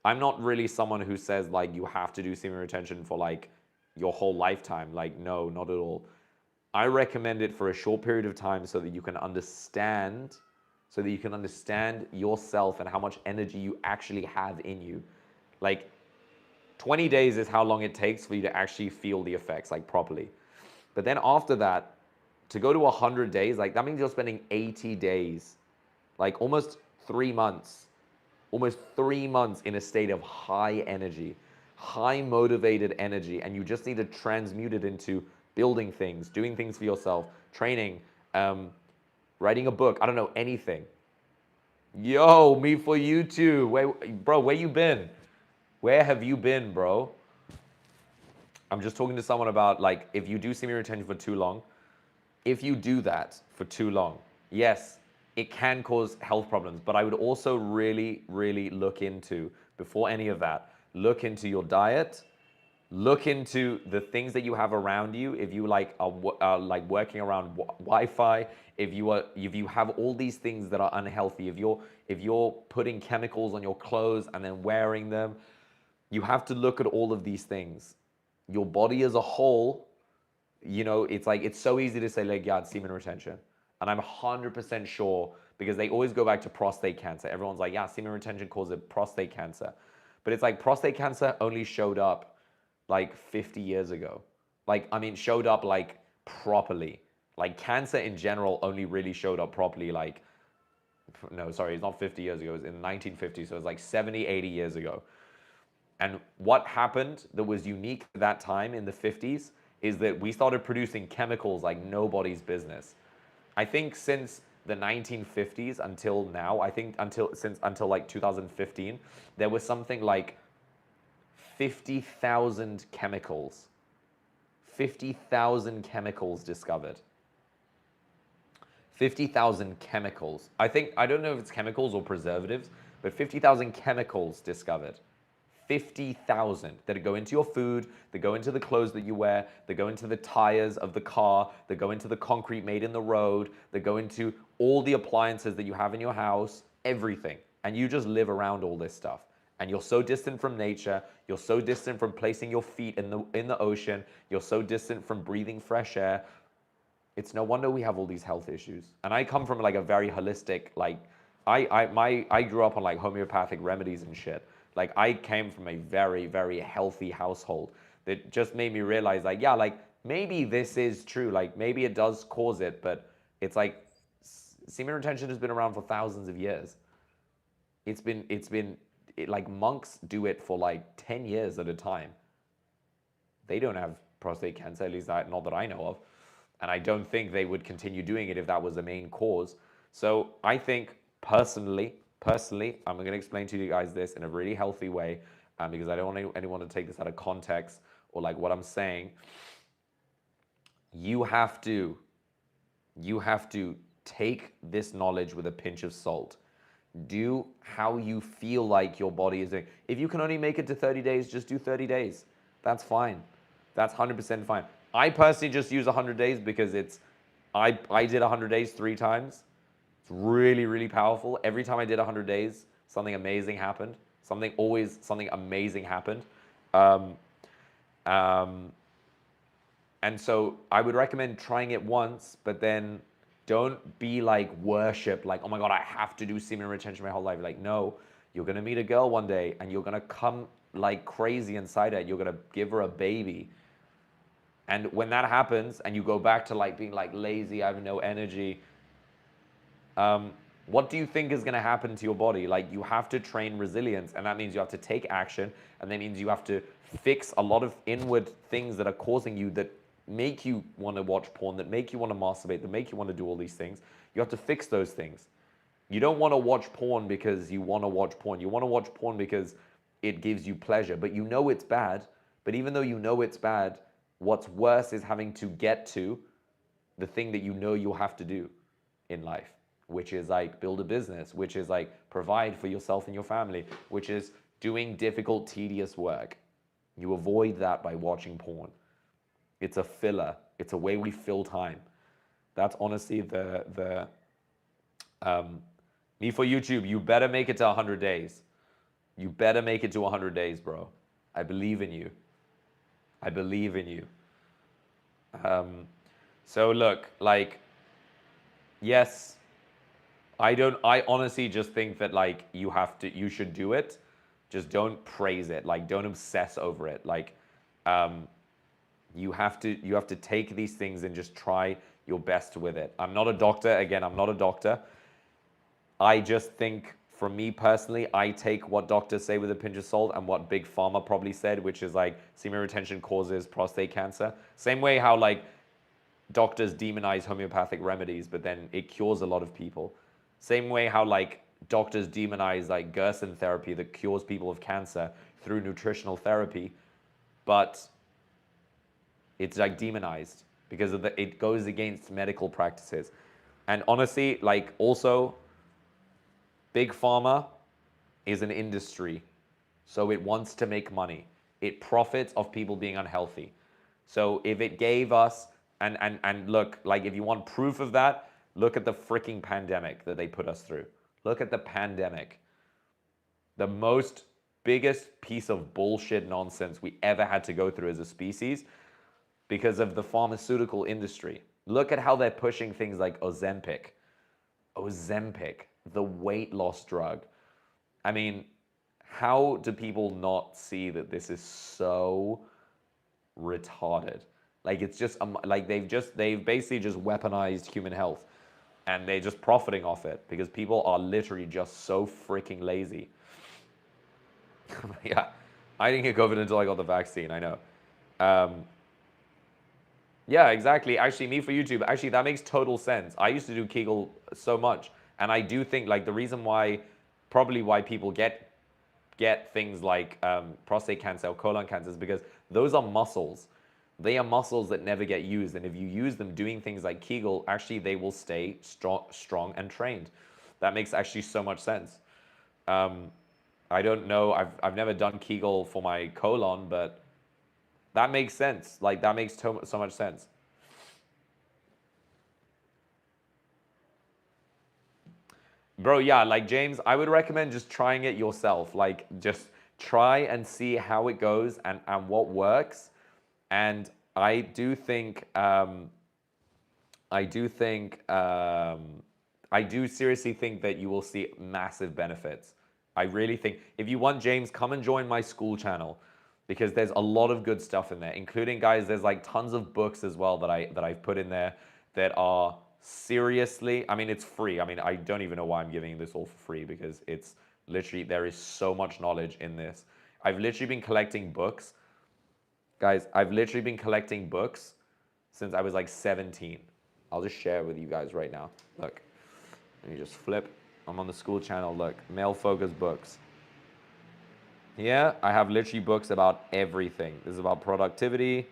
I'm not really someone who says like you have to do semen retention for like your whole lifetime. Like, no, not at all. I recommend it for a short period of time so that you can understand, yourself and how much energy you actually have in you. Like 20 days is how long it takes for you to actually feel the effects like properly. But then after that, to go to 100 days, like that means you're spending 80 days, like almost 3 months in a state of high energy, high motivated energy, and you just need to transmute it into building things, doing things for yourself, training, writing a book, I don't know, anything. Yo, me for you too. Bro, where you been? Where have you been, bro? I'm just talking to someone about like if you do semen retention for too long, if you do that for too long, yes, it can cause health problems. But I would also really, really look into, before any of that, look into your diet, look into the things that you have around you. If you like are like working around Wi-Fi, if you have all these things that are unhealthy, if you're putting chemicals on your clothes and then wearing them, you have to look at all of these things. Your body as a whole, it's like, it's so easy to say like, yeah, it's semen retention. And I'm 100% sure, because they always go back to prostate cancer. Everyone's like, yeah, semen retention causes prostate cancer. But it's like prostate cancer only showed up like 50 years ago. Like, I mean, showed up like properly. Like cancer in general only really showed up properly like, no, sorry, it's not 50 years ago. It was in 1950, so it was like 70, 80 years ago. And what happened that was unique at that time in the 50s is that we started producing chemicals like nobody's business. I think since the 1950s until now, I think until like 2015, there was something like 50,000 chemicals. 50,000 chemicals discovered. 50,000 chemicals. I don't know if it's chemicals or preservatives, but 50,000 chemicals discovered. 50,000 that go into your food, that go into the clothes that you wear, that go into the tires of the car, that go into the concrete made in the road, that go into all the appliances that you have in your house, everything. And you just live around all this stuff. And you're so distant from nature, you're so distant from placing your feet in the ocean, you're so distant from breathing fresh air. It's no wonder we have all these health issues. And I come from like a very holistic, like I grew up on like homeopathic remedies and shit. Like I came from a very, very healthy household that just made me realize like, yeah, like maybe this is true. Like maybe it does cause it, but it's like semen retention has been around for thousands of years. Like monks do it for like 10 years at a time. They don't have prostate cancer, at least not that I know of. And I don't think they would continue doing it if that was the main cause. So I think personally, I'm going to explain to you guys this in a really healthy way, because I don't want anyone to take this out of context or like what I'm saying. You have to take this knowledge with a pinch of salt. Do how you feel like your body is doing. If you can only make it to 30 days, just do 30 days. That's fine. That's 100% fine. I personally just use 100 days because I did 100 days 3 times. It's really, really powerful. Every time I did 100 days, something amazing happened. Something amazing happened. And so I would recommend trying it once, but then don't be like worship, like, oh my God, I have to do semen retention my whole life. Like, no, you're going to meet a girl one day and you're going to come like crazy inside her. You're going to give her a baby. And when that happens and you go back to like being like lazy, I have no energy, what do you think is going to happen to your body? Like you have to train resilience, and that means you have to take action, and that means you have to fix a lot of inward things that are causing you, that make you want to watch porn, that make you want to masturbate, that make you want to do all these things. You have to fix those things. You don't want to watch porn because you want to watch porn. You want to watch porn because it gives you pleasure, but you know it's bad. But even though you know it's bad, What's worse is having to get to the thing that you know you'll have to do in life, which is like build a business, which is like provide for yourself and your family, which is doing difficult, tedious work. You avoid that by watching porn. It's a filler. It's a way we fill time. That's honestly me for YouTube. You better make it to 100 days. You better make it to 100 days, bro. I believe in you. I believe in you. So look, like, yes, I honestly just think that like you should do it. Just don't praise it. Like, don't obsess over it. Like, you have to take these things and just try your best with it. I'm not a doctor. Again, I'm not a doctor. I just think, for me personally, I take what doctors say with a pinch of salt and what Big Pharma probably said, which is like semen retention causes prostate cancer. Same way how like doctors demonize homeopathic remedies, but then it cures a lot of people. Same way how like doctors demonize like Gerson therapy that cures people of cancer through nutritional therapy, but it's like demonized because of it goes against medical practices. And honestly, like also, Big Pharma is an industry, so it wants to make money. It profits of people being unhealthy. So if it gave us, and look, like if you want proof of that, look at the freaking pandemic that they put us through. Look at the pandemic. The most biggest piece of bullshit nonsense we ever had to go through as a species because of the pharmaceutical industry. Look at how they're pushing things like Ozempic. Ozempic, the weight loss drug. I mean, how do people not see that this is so retarded? Like it's just like they've basically just weaponized human health, and they're just profiting off it because people are literally just so freaking lazy. Yeah, I didn't get COVID until I got the vaccine. I know. Yeah, exactly. Actually, me for YouTube, actually, that makes total sense. I used to do Kegel so much, and I do think like the reason why, probably why people get things like prostate cancer or colon cancer is because those are muscles. They are muscles that never get used, and if you use them doing things like Kegel, actually they will stay strong and trained. That makes actually so much sense. I don't know. I've never done Kegel for my colon, but that makes sense. Like that makes so much sense. Bro, yeah, like James, I would recommend just trying it yourself. Like just try and see how it goes and what works. And I do think I do think I do seriously think that you will see massive benefits. I really think if you want, James, come and join my school channel because there's a lot of good stuff in there, including, guys, there's like tons of books as well that I've put in there that are seriously, I mean, it's free. I mean, I don't even know why I'm giving this all for free because it's literally, there is so much knowledge in this. I've literally been collecting books. Guys, I've literally been collecting books since I was like 17. I'll just share it with you guys right now. Look, let me just flip. I'm on the school channel. Look, male focused books. Yeah, I have literally books about everything. This is about productivity,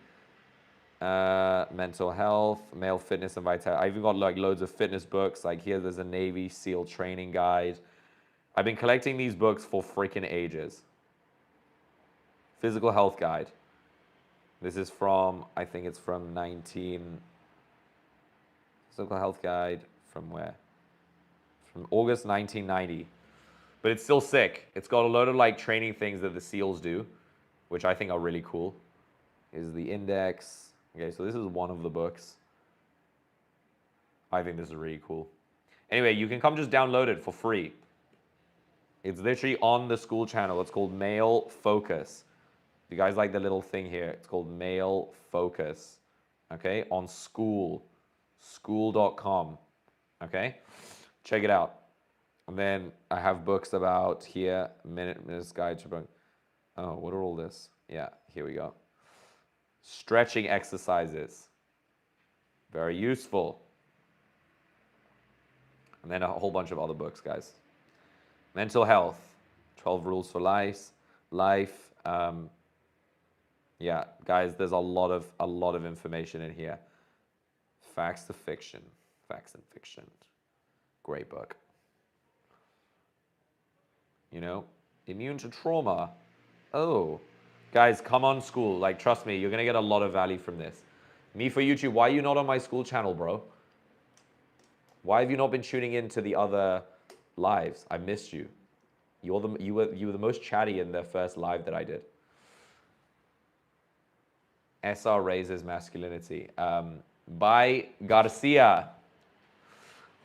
mental health, male fitness and vitality. I've even got like loads of fitness books. Like here, there's a Navy SEAL training guide. I've been collecting these books for freaking ages. Physical health guide. This is from, I think it's from Physical health guide from where? From August 1990. But it's still sick. It's got a load of like training things that the SEALs do, which I think are really cool. Is the index. Okay, so this is one of the books. I think this is really cool. Anyway, you can come just download it for free. It's literally on the school channel. It's called Male Focus. You guys like the little thing here? It's called Male Focus. Okay, on school.com. Okay, check it out. And then I have books about here, Minute's Guide to Book. Oh, what are all this? Yeah, here we go. Stretching exercises. Very useful. And then a whole bunch of other books, guys. Mental health. 12 Rules for Life. Yeah, guys, there's a lot of information in here. Facts to fiction. Facts and fiction. Great book. You know, immune to trauma. Oh, guys, come on, school. Like, trust me, you're gonna get a lot of value from this. Me for YouTube. Why are you not on my school channel, bro? Why have you not been tuning in to the other lives? I missed you. You were the most chatty in the first live that I did. SR raises masculinity. By Garcia.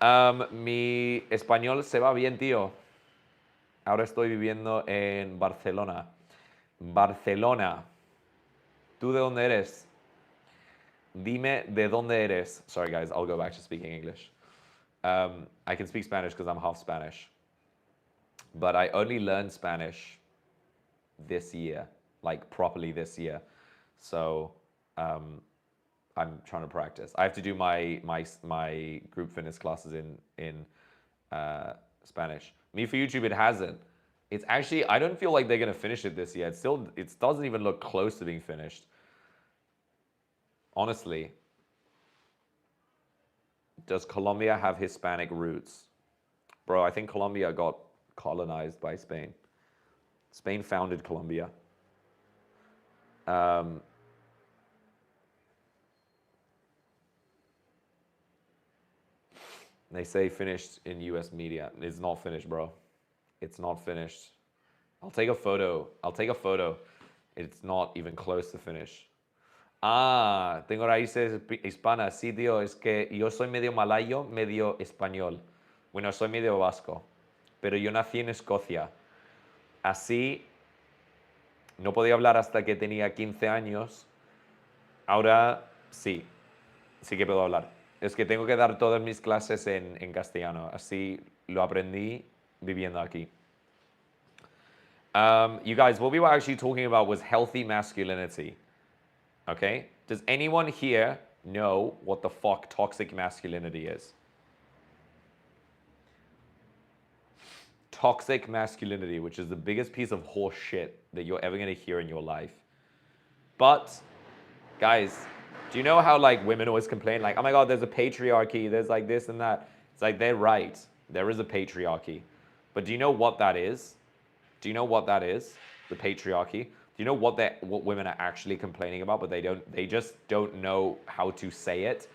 Mi español se va bien, tío. Ahora estoy viviendo en Barcelona. Barcelona. ¿Tú de dónde eres? Dime de dónde eres. Sorry, guys, I'll go back to speaking English. I can speak Spanish because I'm half Spanish. But I only learned Spanish this year, like properly this year. So I'm trying to practice. I have to do my group fitness classes in Spanish. Me for YouTube, it hasn't. It's actually, I don't feel like they're gonna finish it this year. It doesn't even look close to being finished. Honestly. Does Colombia have Hispanic roots? Bro, I think Colombia got colonized by Spain. Spain founded Colombia. They say finished in US media. It's not finished, bro. It's not finished. I'll take a photo. It's not even close to finish. Ah, tengo raíces hispanas. Sí, tío, es que yo soy medio malayo, medio español. Bueno, soy medio vasco. Pero yo nací en Escocia. Así, no podía hablar hasta que tenía 15 años. Ahora sí, sí que puedo hablar. Es que tengo que dar todas mis clases en castellano. Así lo aprendí viviendo aquí. You guys, what we were actually talking about was healthy masculinity. Okay? Does anyone here know what the fuck toxic masculinity is? Toxic masculinity, which is the biggest piece of horse shit that you're ever going to hear in your life. But, guys, do you know how like women always complain like, oh my God, there's a patriarchy, there's like this and that. It's like, they're right. There is a patriarchy. But do you know what that is? Do you know what that is? The patriarchy. Do you know what women are actually complaining about, but they just don't know how to say it?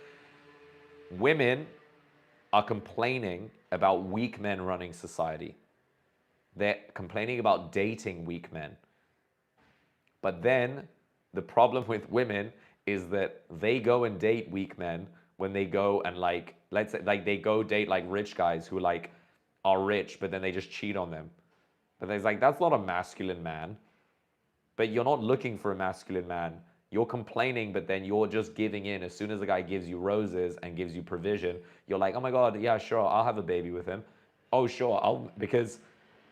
Women are complaining about weak men running society. They're complaining about dating weak men. But then the problem with women is that they go and date weak men when they go and like, let's say like they go date like rich guys who like are rich, but then they just cheat on them. But it's like, that's not a masculine man. But you're not looking for a masculine man. You're complaining, but then you're just giving in. As soon as the guy gives you roses and gives you provision, you're like, oh my God, yeah, sure, I'll have a baby with him. Oh, sure, because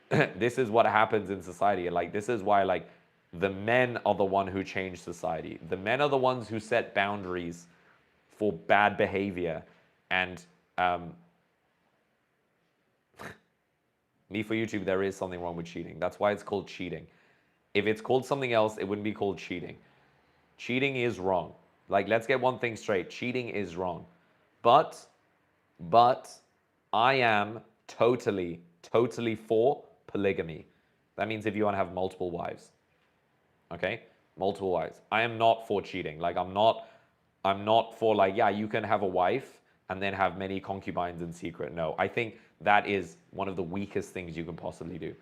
this is what happens in society. Like, this is why, like, the men are the one who change society. The men are the ones who set boundaries for bad behavior. And me for YouTube, there is something wrong with cheating. That's why it's called cheating. If it's called something else, it wouldn't be called cheating. Cheating is wrong. Like, let's get one thing straight. Cheating is wrong. But I am totally for polygamy. That means if you want to have multiple wives. Okay? Multiple wives. I am not for cheating. Like, I'm not for like, yeah, you can have a wife and then have many concubines in secret. No, I think that is one of the weakest things you can possibly do.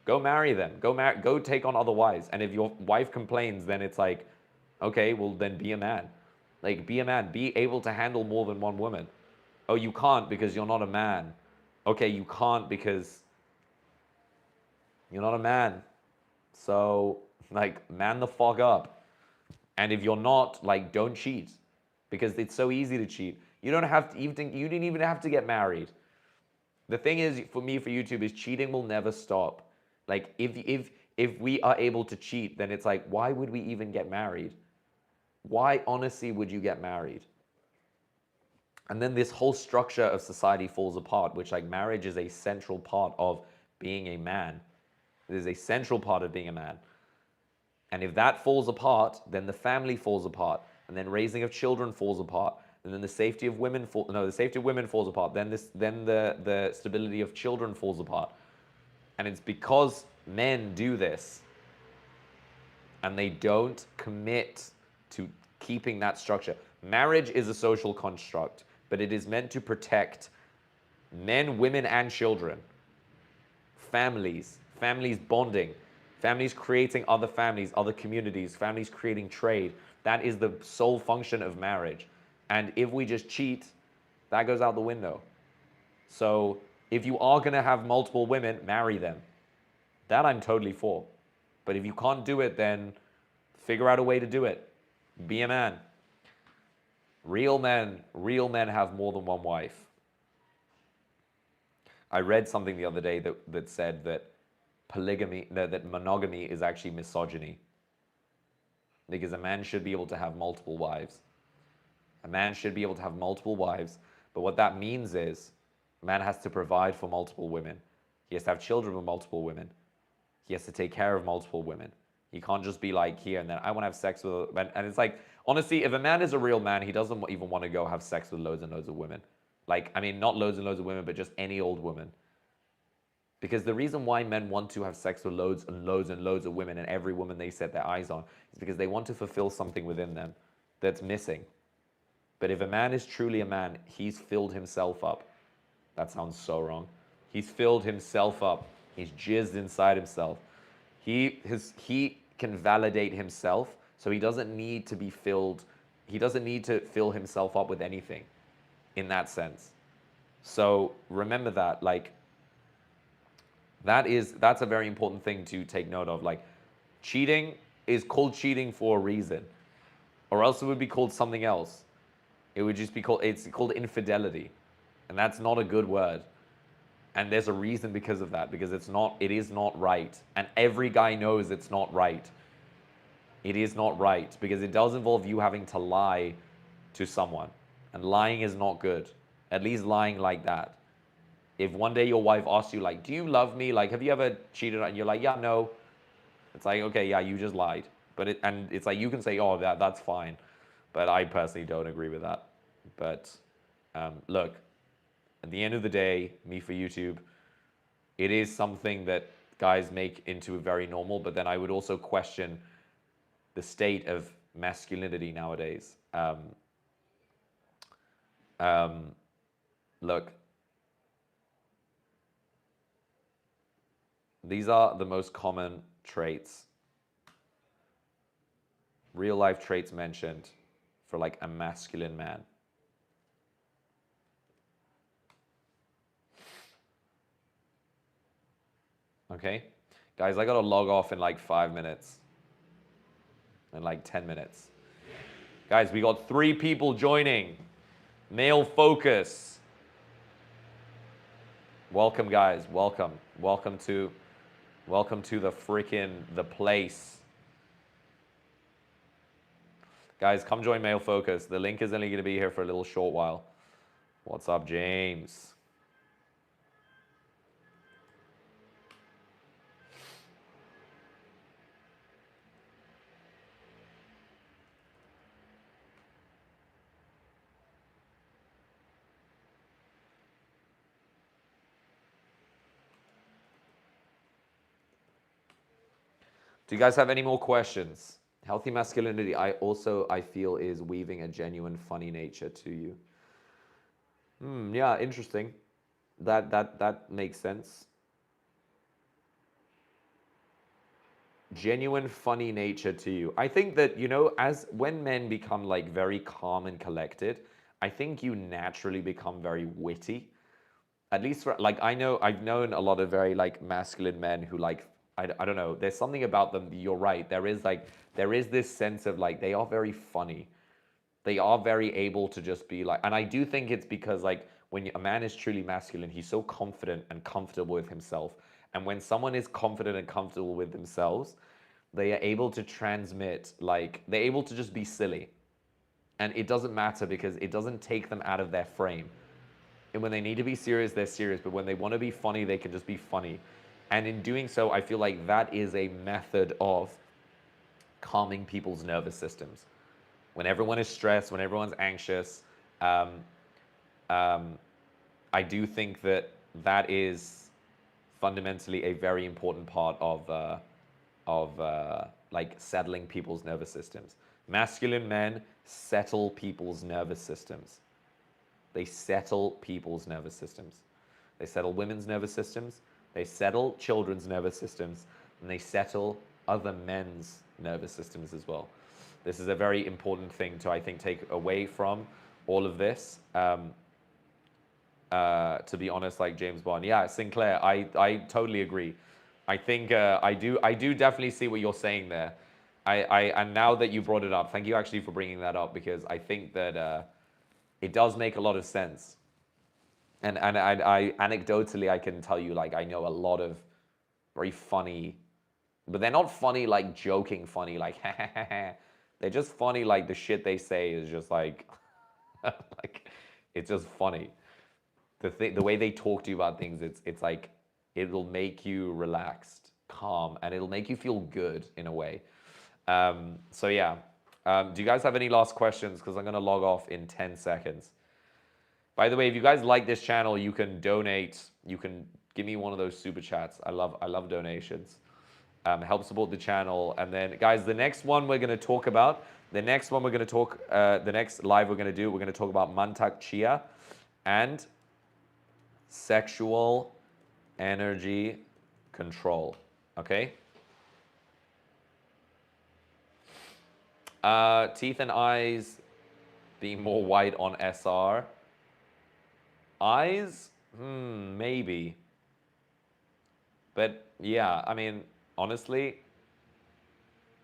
Go marry them. Go take on other wives. And if your wife complains, then it's like, okay, well then be a man. Like, be a man. Be able to handle more than one woman. Oh, you can't because you're not a man. Okay, you can't because you're not a man. So, like, man the fuck up. And if you're not, like, don't cheat. Because it's so easy to cheat. You don't have to even, you didn't even have to get married. The thing is, for me, for YouTube, is cheating will never stop. Like, if we are able to cheat, then it's like, why would we even get married? Why, honestly, would you get married? And then this whole structure of society falls apart, which, like, marriage is a central part of being a man. It is a central part of being a man. And if that falls apart, then the family falls apart, and then raising of children falls apart, and then the safety of women the safety of women falls apart. Then the stability of children falls apart. And it's because men do this and they don't commit to keeping that structure. Marriage is a social construct, but it is meant to protect men, women, and children, families bonding, families creating other families, other communities, families creating trade. That is the sole function of marriage. And if we just cheat, that goes out the window. So if you are going to have multiple women, marry them. That I'm totally for. But if you can't do it, then figure out a way to do it. Be a man. Real men have more than one wife. I read something the other day that said that that monogamy is actually misogyny. Because a man should be able to have multiple wives. A man should be able to have multiple wives, but what that means is a man has to provide for multiple women. He has to have children with multiple women. He has to take care of multiple women. He can't just be like here and then, I want to have sex with, and it's like, honestly, if a man is a real man, he doesn't even want to go have sex with loads and loads of women. Like, I mean, not loads and loads of women, but just any old woman. Because the reason why men want to have sex with loads and loads and loads of women and every woman they set their eyes on is because they want to fulfill something within them that's missing. But if a man is truly a man, he's filled himself up. That sounds so wrong. He's filled himself up. He's jizzed inside himself. He can validate himself, so he doesn't need to be filled. He doesn't need to fill himself up with anything in that sense. So remember that, like, that's a very important thing to take note of. Like, cheating is called cheating for a reason, or else it would be called something else. It would just be called, it's called infidelity. And that's not a good word. And there's a reason because of that, because it is not right. And every guy knows it's not right. It is not right, because it does involve you having to lie to someone. And lying is not good. At least lying like that. If one day your wife asks you, like, do you love me? Like, have you ever cheated? And you're like, yeah, no. It's like, okay, yeah, you just lied. And it's like, you can say, oh, that's fine. But I personally don't agree with that. But look, at the end of the day, me for YouTube, it is something that guys make into very normal, but then I would also question the state of masculinity nowadays. Look, these are the most common traits, real life traits mentioned for like a masculine man. Okay, guys, I gotta log off in like 5 minutes, in like 10 minutes. Guys, we got 3 people joining. Male focus. Welcome, guys. Welcome. Welcome to the place. Guys, come join Male Focus. The link is only going to be here for a little short while. What's up, James? Do you guys have any more questions? Healthy masculinity, I feel, is weaving a genuine funny nature to you. Yeah, interesting. That makes sense. Genuine funny nature to you. I think that, as when men become like very calm and collected, I think you naturally become very witty. At least for, like, I've known a lot of very like masculine men who, like, I don't know, there's something about them. You're right. There is this sense of like, they are very funny. They are very able to just be like, and I do think it's because, like, when a man is truly masculine, he's so confident and comfortable with himself. And when someone is confident and comfortable with themselves, they are able to transmit, like, they're able to just be silly. And it doesn't matter because it doesn't take them out of their frame. And when they need to be serious, they're serious. But when they want to be funny, they can just be funny. And in doing so, I feel like that is a method of calming people's nervous systems. When everyone is stressed, when everyone's anxious, um, I do think that that is fundamentally a very important part of like settling people's nervous systems. Masculine men settle people's nervous systems. They settle people's nervous systems. They settle women's nervous systems. They settle children's nervous systems, and they settle other men's nervous systems as well. This is a very important thing to, I think, take away from all of this. To be honest, like James Bond. Yeah, Sinclair, I totally agree. I think I do definitely see what you're saying there. And now that you brought it up, thank you actually for bringing that up, because I think that it does make a lot of sense. And I anecdotally I can tell you, like, I know a lot of very funny, but they're not funny like joking funny, like they're just funny, like the shit they say is just like like it's just funny. The way they talk to you about things, it's like it'll make you relaxed, calm, and it'll make you feel good in a way. So yeah, do you guys have any last questions? Because I'm gonna log off in 10 seconds. By the way, if you guys like this channel, you can donate. You can give me one of those super chats. I love donations. Help support the channel. And then, guys, the next one we're gonna talk about. The next live we're gonna talk about Mantak Chia and sexual energy control. Okay. Teeth and eyes being more white on SR. Eyes, maybe. But yeah, I mean, honestly,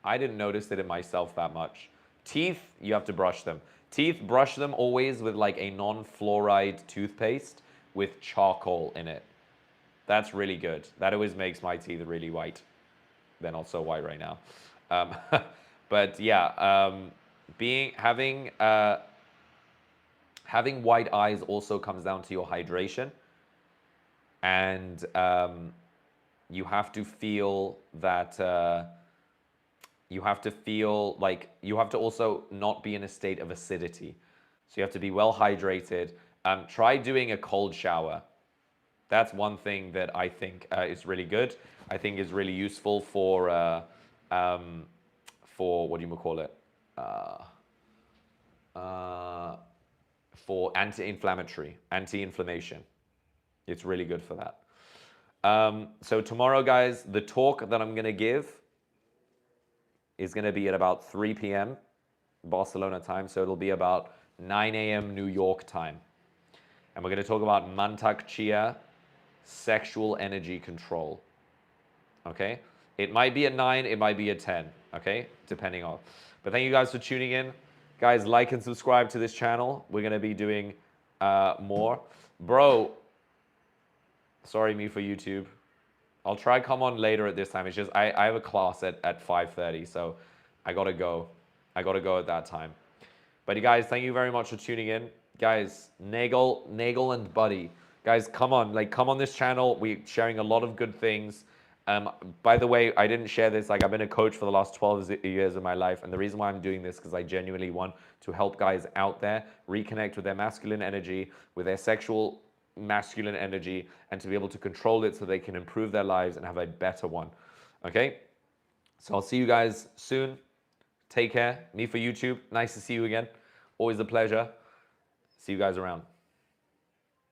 I didn't notice it in myself that much. Teeth, you have to brush them. Teeth, brush them always with like a non-fluoride toothpaste with charcoal in it. That's really good. That always makes my teeth really white. They're not so white right now. But yeah, having white eyes also comes down to your hydration, and you have to feel that. You have to feel like you have to also not be in a state of acidity. So you have to be well hydrated. Try doing a cold shower. That's one thing that I think is really good. I think is really useful for what do you call it? For anti-inflammation. It's really good for that. So tomorrow, guys, the talk that I'm going to give is going to be at about 3 p.m. Barcelona time. So it'll be about 9 a.m. New York time. And we're going to talk about Mantak Chia, sexual energy control. Okay? It might be at 9, it might be at 10. Okay? Depending on. But thank you guys for tuning in. Guys, like and subscribe to this channel. We're going to be doing more. Bro, sorry me for YouTube. I'll try come on later at this time. It's just I have a class at 5:30, so I gotta go. I gotta go at that time. But you guys, thank you very much for tuning in. Guys, Nagel and Buddy. Guys, come on this channel. We're sharing a lot of good things. By the way, I didn't share this. Like, I've been a coach for the last 12 years of my life, and the reason why I'm doing this is because I genuinely want to help guys out there reconnect with their masculine energy, with their sexual masculine energy, and to be able to control it so they can improve their lives and have a better one. Okay? So I'll see you guys soon. Take care. Me for YouTube. Nice to see you again. Always a pleasure. See you guys around.